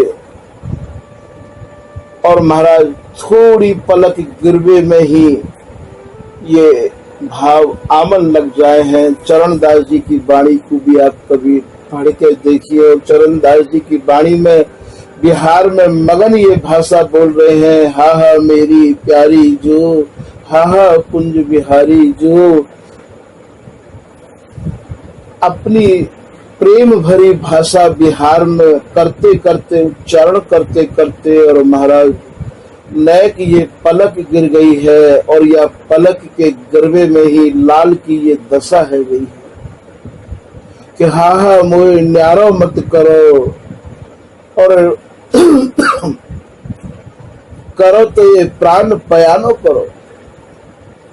और महाराज थोड़ी पलक गिरवे में ही ये भाव आमन लग जाए हैं। चरणदास जी की वाणी को भी आप कभी पढ़ के देखिए, और चरणदास जी की वाणी में बिहार में मगन ये भाषा बोल रहे हैं, हा हा मेरी प्यारी जो, हा हा कुंज बिहारी जो। अपनी प्रेम भरी भाषा बिहार में करते करते, उच्चारण करते करते और महाराज नए की ये पलक गिर गई है और या पलक के गिरवे में ही लाल की ये दशा है गई है कि हा हा मोए न्यारो मत करो, और करो तो ये प्राण पयानो करो।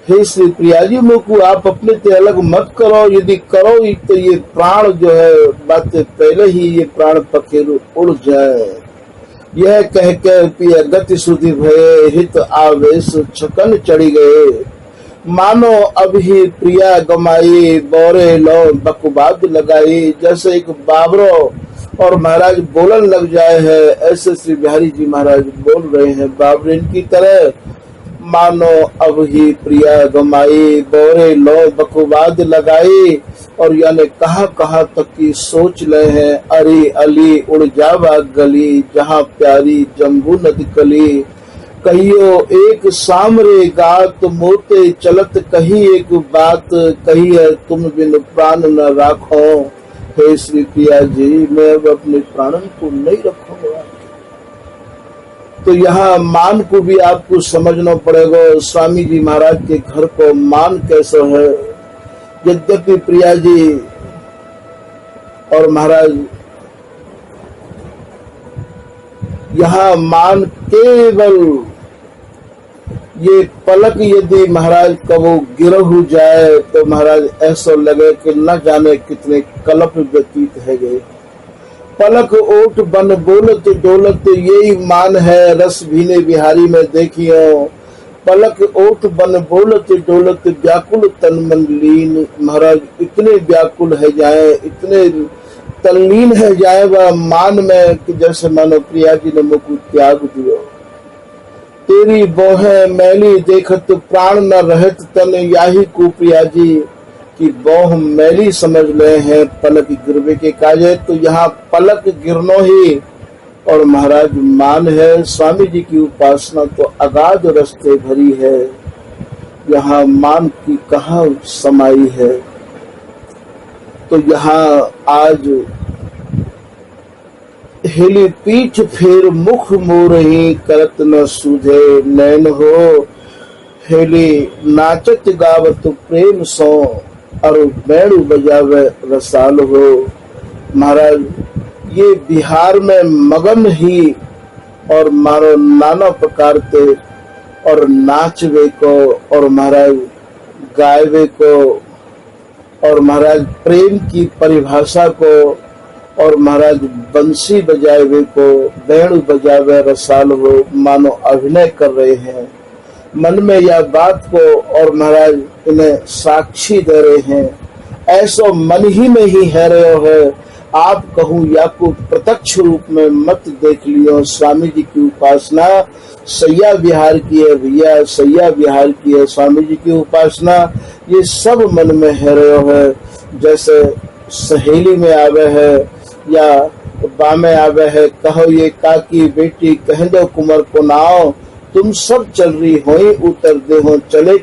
हे श्री प्रिया जी मुकु आप अपने से अलग मत करो, यदि करो तो ये प्राण जो है बातें पहले ही ये प्राण पखेरु उड़ जाए। यह कह के पिया गति सुधि भये हित आवेश छकन चढ़ी गए। मानो अब ही प्रिया गमाई बोरे लो बकवाद लगाई। जैसे एक बाबरो और महाराज बोलन लग जाए है, ऐसे श्री बिहारी जी महाराज बोल रहे हैं बाबरिन की तरह। मानो अब ही प्रिया गमाई बोरे लो बकवाद लगाई, और यानी कहाँ कहाँ तक की सोच ले हैं। अरे अली उड़ जावा गली जहाँ प्यारी जम्बू नदी कली। कहियो एक सामरे गात मोते चलत कही एक बात। कही है तुम बिन प्राण न राखो। हे श्री प्रिया जी मैं अब अपने प्राणन को नहीं रखूंगा। तो यहाँ मान को भी आपको समझना पड़ेगा। स्वामी जी महाराज के घर को मान कैसा है। यद्यपि प्रिया जी और महाराज यहाँ मान केवल ये पलक यदि महाराज कबो गिरह जाए तो महाराज ऐसा लगे कि न जाने कितने कल्प व्यतीत है गए। पलक ओट बन बोलत डोलत यही मान है रस भीने बिहारी में देखियो। पलक ओट बन बोलत डोलत व्याकुल तन मन लीन। महाराज इतने व्याकुल है जाए, इतने तल्लीन है जाए वह मान में कि जैसे मानो प्रिया जी ने मुझको त्याग दियो। तेरी बोहे मैली देखत प्राण न रहत तन याही को प्रिया जी की बोह मैली समझ ले हैं पलक गिरवे के काजे। तो यहाँ पलक गिरनो ही और महाराज मान है। स्वामी जी की उपासना तो अगाध रस्ते भरी है, यहाँ मान की कहाँ समाई है। तो यहाँ आज हिली पीठ फेर मुख मोरही करत न सूझे नैन हो। हिली नाचत गावत प्रेम सो और बैणु बजावे रसाल हो। महाराज ये बिहार में मगन ही और मारो नाना प्रकार के और नाचवे को और महाराज गायवे को और महाराज प्रेम की परिभाषा को और महाराज बंसी बजावे को बैणु बजावे रसाल हो मानो अभिनय कर रहे हैं। मन में यह बात को और महाराज इन्हें साक्षी दे रहे हैं। ऐसो मन ही में ही है रहे हो। आप कहूँ या को प्रत्यक्ष रूप में मत देख लियो। स्वामी जी की उपासना सैया विहार की है भैया, सैया विहार की है स्वामी जी की उपासना। ये सब मन में है रहे हो। जैसे सहेली में आवे है या बामे आवे है, कहो ये काकी बेटी कह दो कुमार को नाओ। तुम सब चल रही हो उतर दे हो चले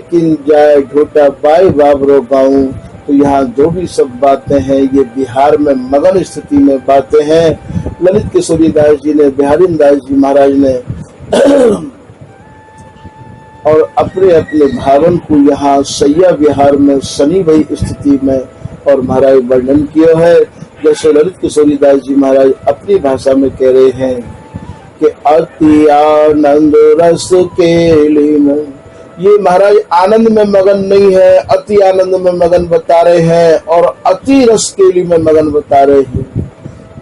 किन जाए ढोटा बाई बाबरो गाऊं। तो यहाँ जो भी सब बातें हैं ये बिहार में मगन स्थिति में बातें हैं। ललित किशोरी दास जी ने, बिहारी दास जी महाराज ने और अपने अपने भावन को यहाँ सैया विहार में शनि भई स्थिति में और महाराज वर्णन किया है। जैसे ललित किशोरी दास जी महाराज अपनी भाषा में कह रहे हैं कि अति आनंद रस केली में। ये महाराज आनंद में मगन नहीं है, अति आनंद में मगन बता रहे हैं और अति रस केली में मगन बता रहे हैं।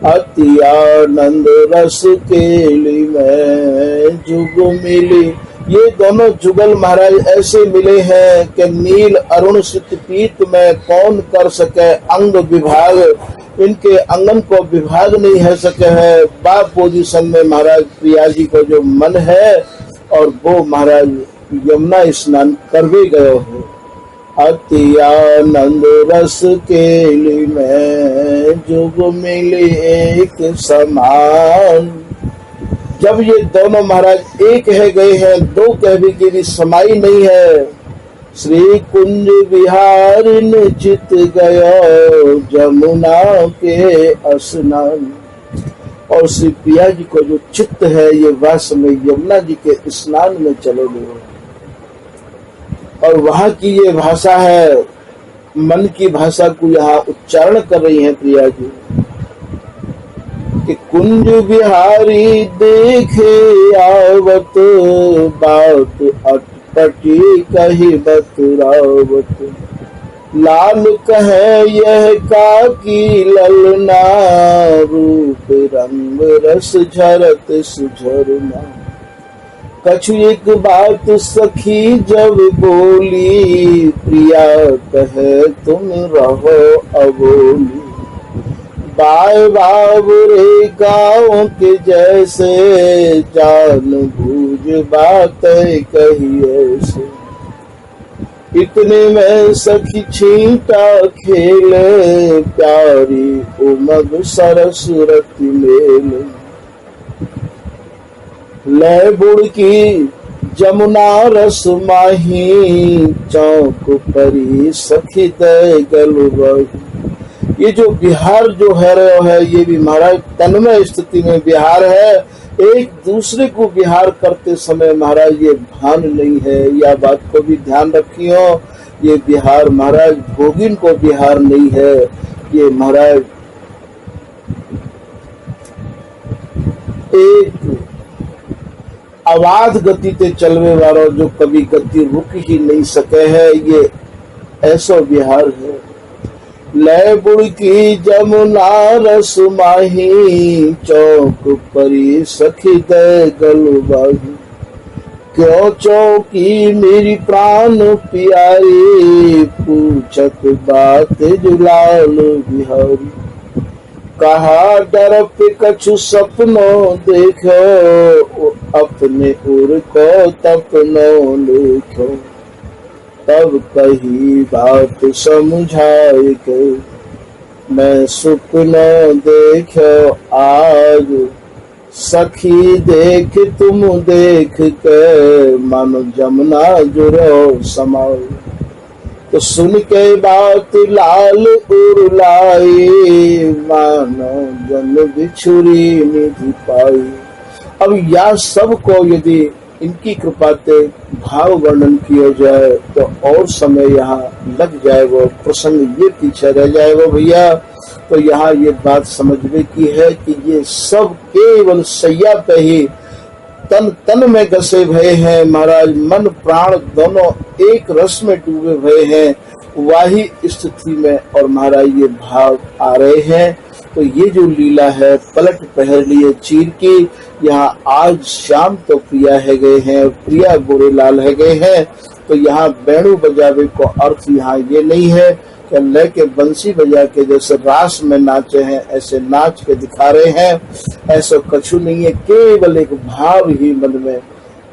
अति आनंद रस केली में जुग मिली। ये दोनों जुगल महाराज ऐसे मिले हैं कि नील अरुण सित पीत में कौन कर सके अंग विभाग। इनके अंगन को विभाग नहीं है सके है। बा पोजीशन में महाराज प्रिया जी को जो मन है और वो महाराज यमुना स्नान करवे गए हो। अति आनंद रस केली में जुग मिली एक समान। जब ये दोनों महाराज एक है गए हैं, दो कहने की भी समाई नहीं है। श्री कुंज विहारिन चित गयो जमुना के स्नान। और श्री प्रिया जी को जो चित्त है ये वास में यमुना जी के स्नान में चले गए और वहां की ये भाषा है, मन की भाषा को यहाँ उच्चारण कर रही है प्रिया जी कि कुंज बिहारी देखे आवत, बात अटपटी कही बतरावत, लाल कहे यह काकी ललना, रूप रंग रस झरत सुझरना। कछु एक बात सखी जब बोली, प्रिया कहे तुम रहो अबोली। बाय बाबरे गाँव के जैसे, जान बूझ बात कही ऐसे। इतने में सखी छींटा खेले, प्यारी उमग सरस रति मेले। लय बुड़की जमुना रस माही, चौक परी सखी दे गल बही। ये जो बिहार जो है ये भी महाराज तन्मय स्थिति में बिहार है। एक दूसरे को बिहार करते समय महाराज ये भान नहीं है, या बात को भी ध्यान रखियो। ये बिहार महाराज भोगिन को बिहार नहीं है, ये महाराज एक अवाध गति ते चलवे वालों जो कभी गति रुक ही नहीं सके है, ये ऐसा बिहार है। लय बुड़की जमुना रस माही, चौक परी सखी दे गल बाही। क्यों चौकी मेरी प्राण प्यारी, पूछत बात जुलाल बिहारी। कहा डर पे कछु सपनों देखो, अपने उर को तपनो लिखो। तब कही बात समझाए के, मैं सुपनो देखो आज। सखी देख तुम देख के, मानो जमुना जुरो समाओ। तो सुन के बात लाल उरलाई, मानो जन बिछुरी निधि पाई। अब यह सब को यदि इनकी कृपा से भाव वर्णन किया जाए तो और समय यहाँ लग जाएगा, प्रसंग ये पीछे रह जाएगा भैया। तो यहाँ ये बात समझने की है कि ये सब केवल सैया पे ही तन तन में घसे भये हैं महाराज। मन प्राण दोनों एक रस में डूबे भये हैं, वही स्थिति में और महाराज ये भाव आ रहे हैं। तो ये जो लीला है पलट पहर लिए चीर की, यहाँ आज शाम तो प्रिया है गए हैं, प्रिया गोरेलाल है गए हैं। तो यहाँ बैणु बजावे को अर्थ यहाँ ये नहीं है कि लेके बंसी बजा के जैसे रास में नाचे हैं ऐसे नाच के दिखा रहे हैं, ऐसा कछु नहीं है, केवल एक भाव ही मन में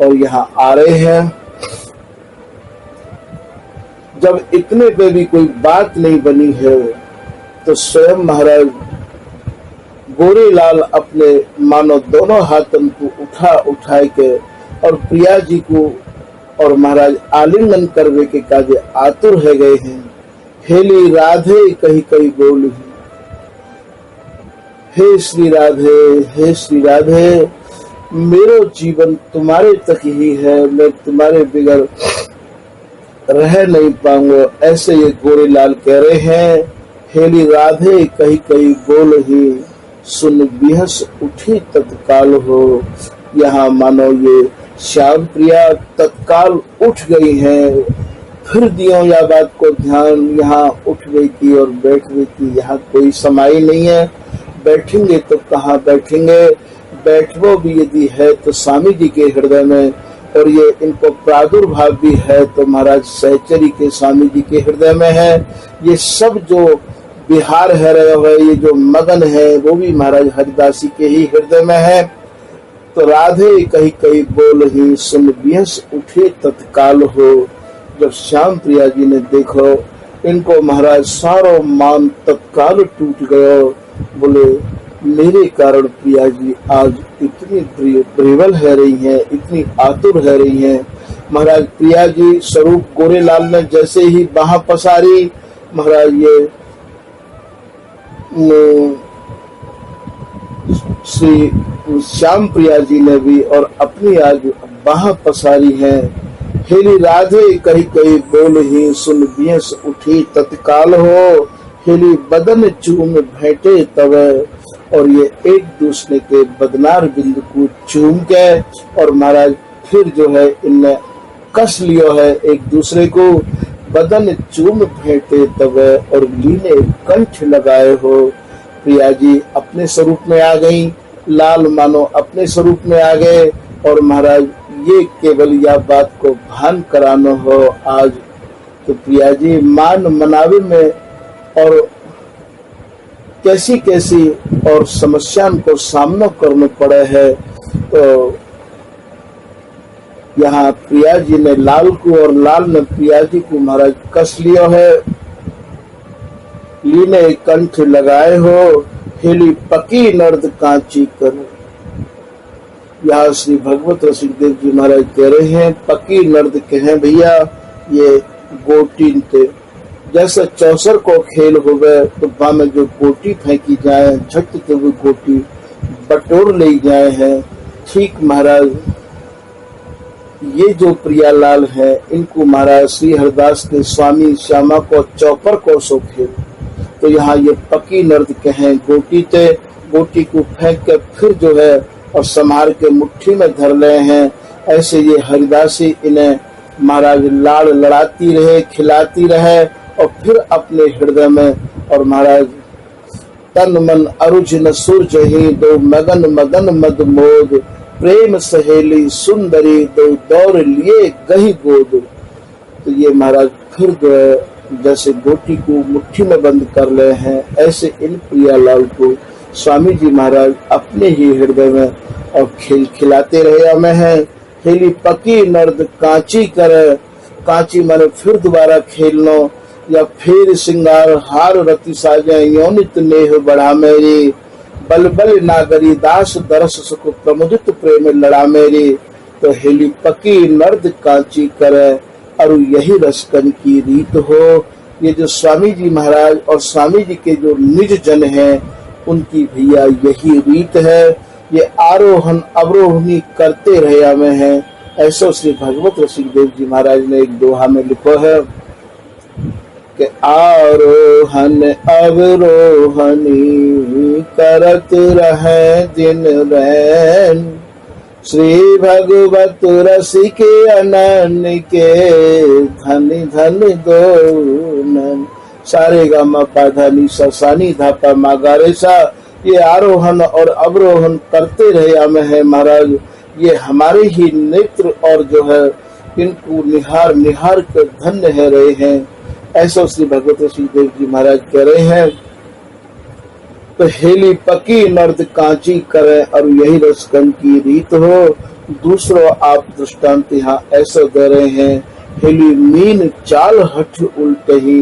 और यहाँ आ रहे हैं। जब इतने पे भी कोई बात नहीं बनी है तो स्वयं महाराज गोरेलाल अपने मानो दोनों हाथन को उठाए के और प्रिया जी को और महाराज आलिंगन करवे के काजे आतुर है गए हैं। हेली राधे कही कही बोली, हे श्री राधे, हे श्री राधे, मेरो जीवन तुम्हारे तक ही है, मैं तुम्हारे बिगड़ रह नहीं पाऊंगा, ऐसे ये गोरेलाल कह रहे हैं। हेली राधे कही कही बोल ही, सुन बिहस उठी तत्काल हो। यहाँ मानो ये श्याम प्रिया तत्काल उठ गई है, फिर दियो या बात को ध्यान, यहाँ उठ गई थी और बैठ गई थी। यहाँ कोई समाई नहीं है, बैठेंगे तो कहाँ बैठेंगे, बैठवो भी यदि है तो स्वामी जी के हृदय में, और ये इनको प्रादुर्भाव भी है तो महाराज सहचरी के स्वामी जी के हृदय में है। ये सब जो बिहार है रहे हुए, ये जो मगन है वो भी महाराज हरिदासी के ही हृदय में है। तो राधे कही कही बोल ही, सुन बिहस उठे तत्काल हो। जब श्याम प्रिया जी ने देखो इनको महाराज सारो मान तत्काल टूट गयो। बोले मेरे कारण प्रिया जी आज इतनी प्रियवल है रही हैं, इतनी आतुर है रही हैं। महाराज प्रिया जी स्वरूप गोरेलाल ने जैसे ही बाह पसारी, महाराज ये श्री श्याम प्रिया जी ने भी और अपनी आज बाह पसारी है। हेली राधे कही कही बोल ही सुन बियस उठी तत्काल हो, हेली बदन चूम भेंटे तब, और ये एक दूसरे के बदनार बिंदु को चूम के और महाराज फिर जो है इनने कस लियो है एक दूसरे को, बदन चूम भेंटे तब और लीने कंठ लगाए हो। प्रिया जी अपने स्वरूप में आ गई, लाल मानो अपने स्वरूप में आ गए, और महाराज ये केवल यह बात को भान कराना हो आज। तो प्रिया जी मान मनावे में और कैसी कैसी और समस्याओं को सामना करना पड़े है। तो यहाँ प्रिया जी ने लाल को और लाल ने प्रिया जी को महाराज कस लिया है, लीने कंठ लगाए हो, हेली पकी नर्द कांची कर। यहाँ श्री भगवत रसिक देव जी महाराज कह रहे हैं पकी नर्द कहे भैया ये गोटी थे, जैसे चौसर को खेल हो गए तो वहां में जो गोटी फेंकी जाए झट से वो गोटी बटोर ले जाए हैं। ठीक महाराज ये जो प्रियालाल है इनको महाराज श्री हरदास के स्वामी श्यामा को चौपर को सो खेल। तो यहाँ ये पकी नर्द कहे गोटी थे, गोटी को फेंक के फिर जो है और संभार के मुट्ठी में धर रहे हैं। ऐसे ये हरिदासी इन्हें महाराज लाड़ लड़ाती रहे, खिलाती रहे, और फिर अपने हृदय में और महाराज तन मन अरुझ न सूरज ही दो मगन मदन मद मोद, प्रेम सहेली सुंदरी दो दौर लिए गही गोद। तो ये महाराज फिर जैसे गोटी को मुट्ठी में बंद कर रहे हैं, ऐसे इन प्रियालाल को स्वामी जी महाराज अपने ही हृदय में और खिलाते रहे में है। हेली पकी नर्द कांची करे, कांची माने फिर दोबारा खेलनो, या फिर सिंगार हार रति साजे योनित नेह बढ़ा मेरी, बल बल नागरी दास दरस सुख प्रमुदित प्रेम लड़ा मेरी। तो हेली पकी नर्द कांची करे और यही रसकन की रीत हो। ये जो स्वामी जी महाराज और स्वामी जी के जो निज जन हैं उनकी भैया यही रीत है, ये आरोहण अवरोहणी करते रहे में है। ऐसा श्री भगवत रसिक देव जी महाराज ने एक दोहा में लिखो है कि आरोहण अवरोहणी करत रहे दिन रैन, श्री भगवत रसिक अनन के धन धन दो। सारे गा मा पा धा नी सा सा नी धा पा मा गा रे सा, ये आरोहण और अवरोहण करते रहे में है महाराज। ये हमारे ही नेत्र और जो है इनको निहार निहार कर धन्य है रहे हैं। ऐसा श्री भगवत श्री देव जी महाराज कह रहे हैं। तो हेली पकी नर्द कांची करे और यही रसकन की रीत हो। दूसरो आप दृष्टांत यहाँ ऐसा दे रहे हैं, हेली मीन चाल हठ उल्टे ही,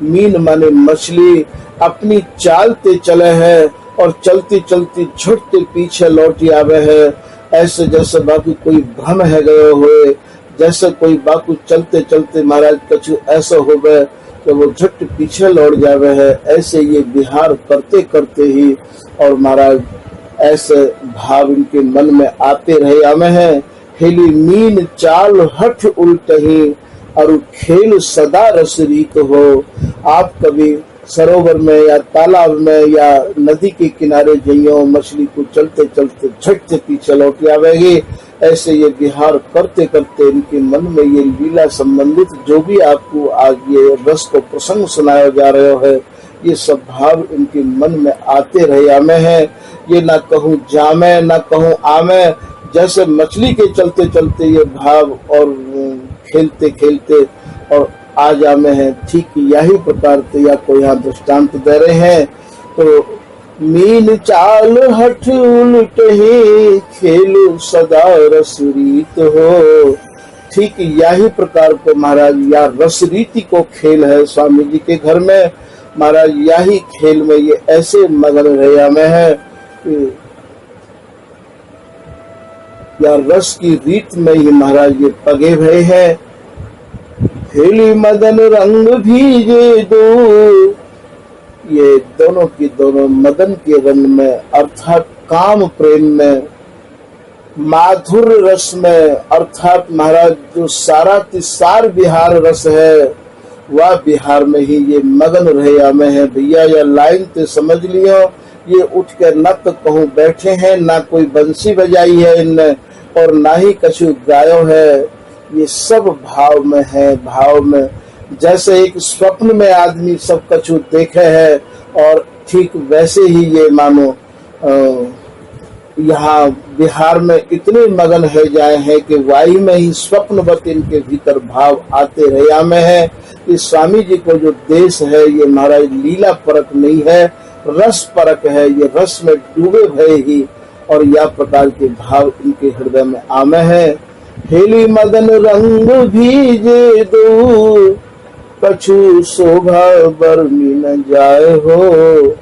मीन माने मछली अपनी चालते चले है और चलती चलती झुटते पीछे लौटी आवे है। ऐसे जैसे बाकी कोई भ्रम है गए हुए, जैसे कोई बाकू चलते चलते महाराज कछु ऐसा हो गए कि वो झट पीछे लौट जावे है। ऐसे ये विहार करते करते ही और महाराज ऐसे भाव इनके मन में आते रहे हमें है। हेली मीन चाल हठ उल्ट ही और खेल सदा रस रीत हो। आप कभी सरोवर में या तालाब में या नदी के किनारे जाइयो, मछली को चलते चलते झट से पीछे लौट आवेगी। ऐसे ये विहार करते करते इनके मन में ये लीला संबंधित जो भी आपको आज ये रस को प्रसंग सुनाया जा रहा है, ये सब भाव इनके मन में आते रहे हमें है। ये ना कहूँ जामे ना कहूँ आमे, जैसे मछली के चलते चलते ये भाव और खेलते खेलते और आ जामे हैं, ठीक यही प्रकार से या कोई यहाँ दृष्टांत दे रहे हैं। तो मीन चाल हठ उलट ही खेलु सदा रस रीत हो। ठीक यही प्रकार को महाराज या रस रीति को खेल है स्वामी जी के घर में। महाराज यही खेल में ये ऐसे मगन रहे में है या रस की रीत में ही महाराज ये पगे भय है। हेली मदन रंग भीजे दो ये दोनों की दोनों मदन के रंग में अर्थात काम प्रेम में, माधुर्य रस में, अर्थात महाराज जो सारा तिसार बिहार रस है वह बिहार में ही ये मगन रहे में है। भैया यह लाइन तो समझ लियो, ये उठ के न तो कहूँ बैठे हैं, ना कोई बंसी बजाई है इनने और ना ही कछु गायो है, ये सब भाव में है। भाव में जैसे एक स्वप्न में आदमी सब कछु देखे है और ठीक वैसे ही ये मानो यहाँ बिहार में इतने मगन है जाए हैं कि वायु में ही स्वप्नवत इनके भीतर भाव आते रहा में है। इस स्वामी जी को जो देश है ये महाराज लीला परक नहीं है, रस परक है। ये रस में डूबे भय ही और यह प्रकार के भाव इनके हृदय में आमे है। हेली मदन रंग भीजे दो, कछु शोभा बरमी न जाए हो।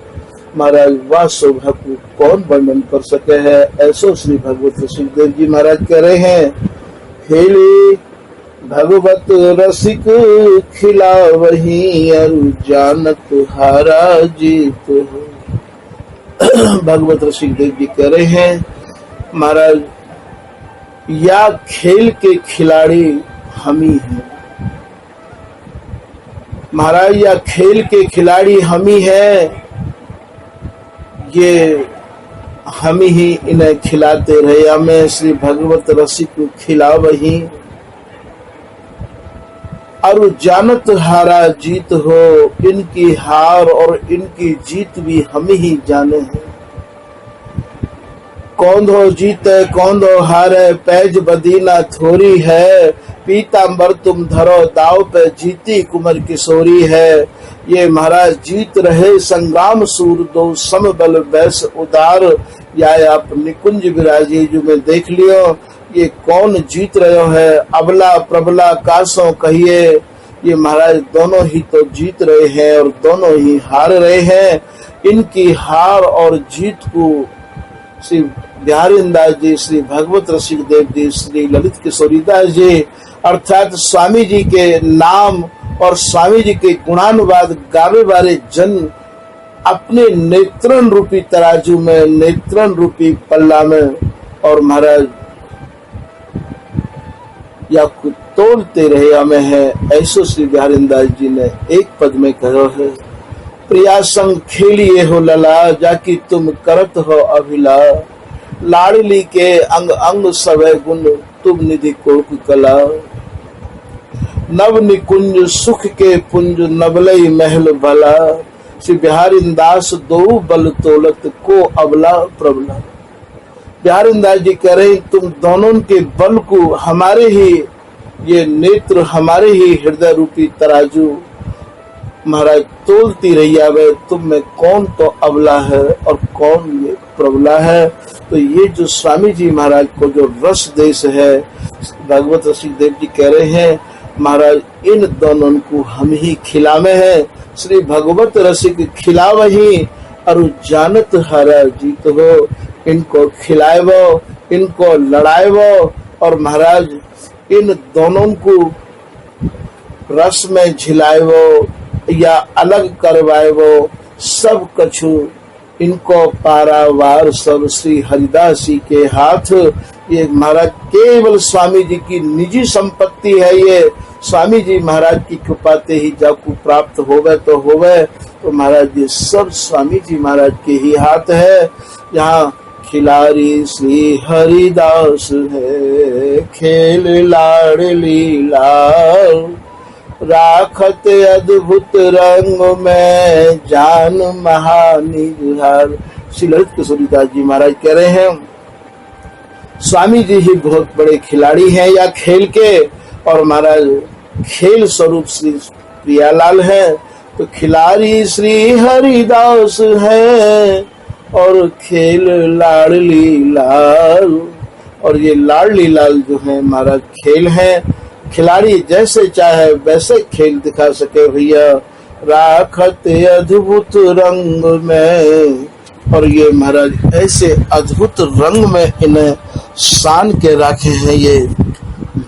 महाराज वह शोभा को कौन वर्णन कर सके है, ऐसो श्री भगवत सुखदेव जी महाराज कह रहे हैं। हेली भगवत रसिक खिला वही अरु जानत हारा जीत हो। भगवत रसिकदेव जी कह रहे हैं महाराज या खेल के खिलाड़ी हम ही हैं। महाराज या खेल के खिलाड़ी हम ही हैं, ये हम ही इन्हें खिलाते रहे। हमें श्री भगवत रसिक खिला वही और जानत हारा जीत हो। इनकी हार और इनकी जीत भी हम ही जाने हैं। कौन दो जीते कौन दो हारे, पैज बदीना थोड़ी है। पीतांबर तुम धरो दाव पे, जीती कुमार किशोरी है। ये महाराज जीत रहे संग्राम सूर, दो समबल वैस उदार। या आप निकुंज विराजी जो में देख लियो, ये कौन जीत रहे है, अबला प्रबला कासों कहिए। ये महाराज दोनों ही तो जीत रहे हैं और दोनों ही हार रहे हैं। इनकी हार और जीत को श्री बिहारीदास जी, श्री भगवत रसिकदेव जी, श्री ललित किशोरीदास जी अर्थात स्वामी जी के नाम और स्वामी जी के गुणानुवाद गावे वाले जन अपने नेत्रन रूपी तराजू में, नेत्रन रूपी पल्ला में और महाराज या तोड़ते रहे हमें है। ऐसो श्री बिहारीदास जी ने एक पद में कहो है। प्रिया संग खेलिए हो लला, जाकि तुम करत हो अभिला। लाडली के अंग अंग सवै गुण, तुम निधि कोक कला। नव निकुंज सुख के पुंज, नबलई महल भला। श्री बिहारीदास दो बल तोलत, को अबला प्रबला। बिहारीदास जी कह रहे तुम दोनों के बल को हमारे ही ये नेत्र, हमारे ही हृदय रूपी तराजू महाराज तोलती रही आवे। तुम में कौन तो अबला है और कौन ये प्रबला है। तो ये जो स्वामी जी महाराज को जो रस देश है, भगवत रसिकदेव जी कह रहे हैं महाराज इन दोनों को हम ही खिलावे हैं। श्री भगवत रसिक खिलावही और जानत हारा जीत हो। इनको खिलाएवो, इनको लड़ाएवो और महाराज इन दोनों को रस में झिलाएवो या अलग करवाएवो। सब कछु इनको पारावार सब श्री हरिदास जी के हाथ। ये महाराज केवल स्वामी जी की निजी संपत्ति है। ये स्वामी जी महाराज की कृपा ते ही जाकू प्राप्त होवे तो होवे। तो महाराज ये सब स्वामी जी महाराज के ही हाथ है। यहाँ खिलाड़ी श्री हरिदास है, खेल लाडली लाल। राखत अद्भुत रंग में, जान महानिहार। श्री ललित किशोरीदास जी महाराज कह रहे हैं स्वामी जी ही बहुत बड़े खिलाड़ी हैं या खेल के, और महाराज खेल स्वरूप श्री प्रियालाल है। तो खिलाड़ी श्री हरिदास है और खेल लाडली लाल। और ये लाडली लाल जो है महाराज खेल है। खिलाड़ी जैसे चाहे वैसे खेल दिखा सके भैया। राखत अद्भुत रंग में, और ये महाराज ऐसे अद्भुत रंग में इन्हें सान के रखे हैं। ये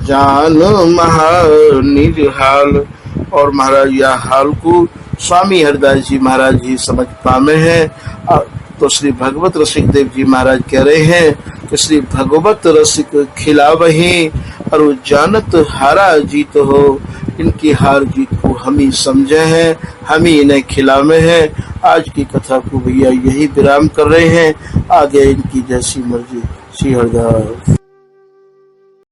जान महानिहाल, और महाराज यह हाल को स्वामी हरदास जी महाराज जी समझ पामे हैं। तो श्री भगवत रसिक देव जी महाराज कह रहे हैं कि श्री भगवत रसिक खिलावही और जानत हारा जीत हो, इनकी हार जीत को हम ही समझे हैं, हम ही इन्हें खिलावे हैं। आज की कथा को भैया यही विराम कर रहे हैं, आगे इनकी जैसी मर्जी। श्री हरदास।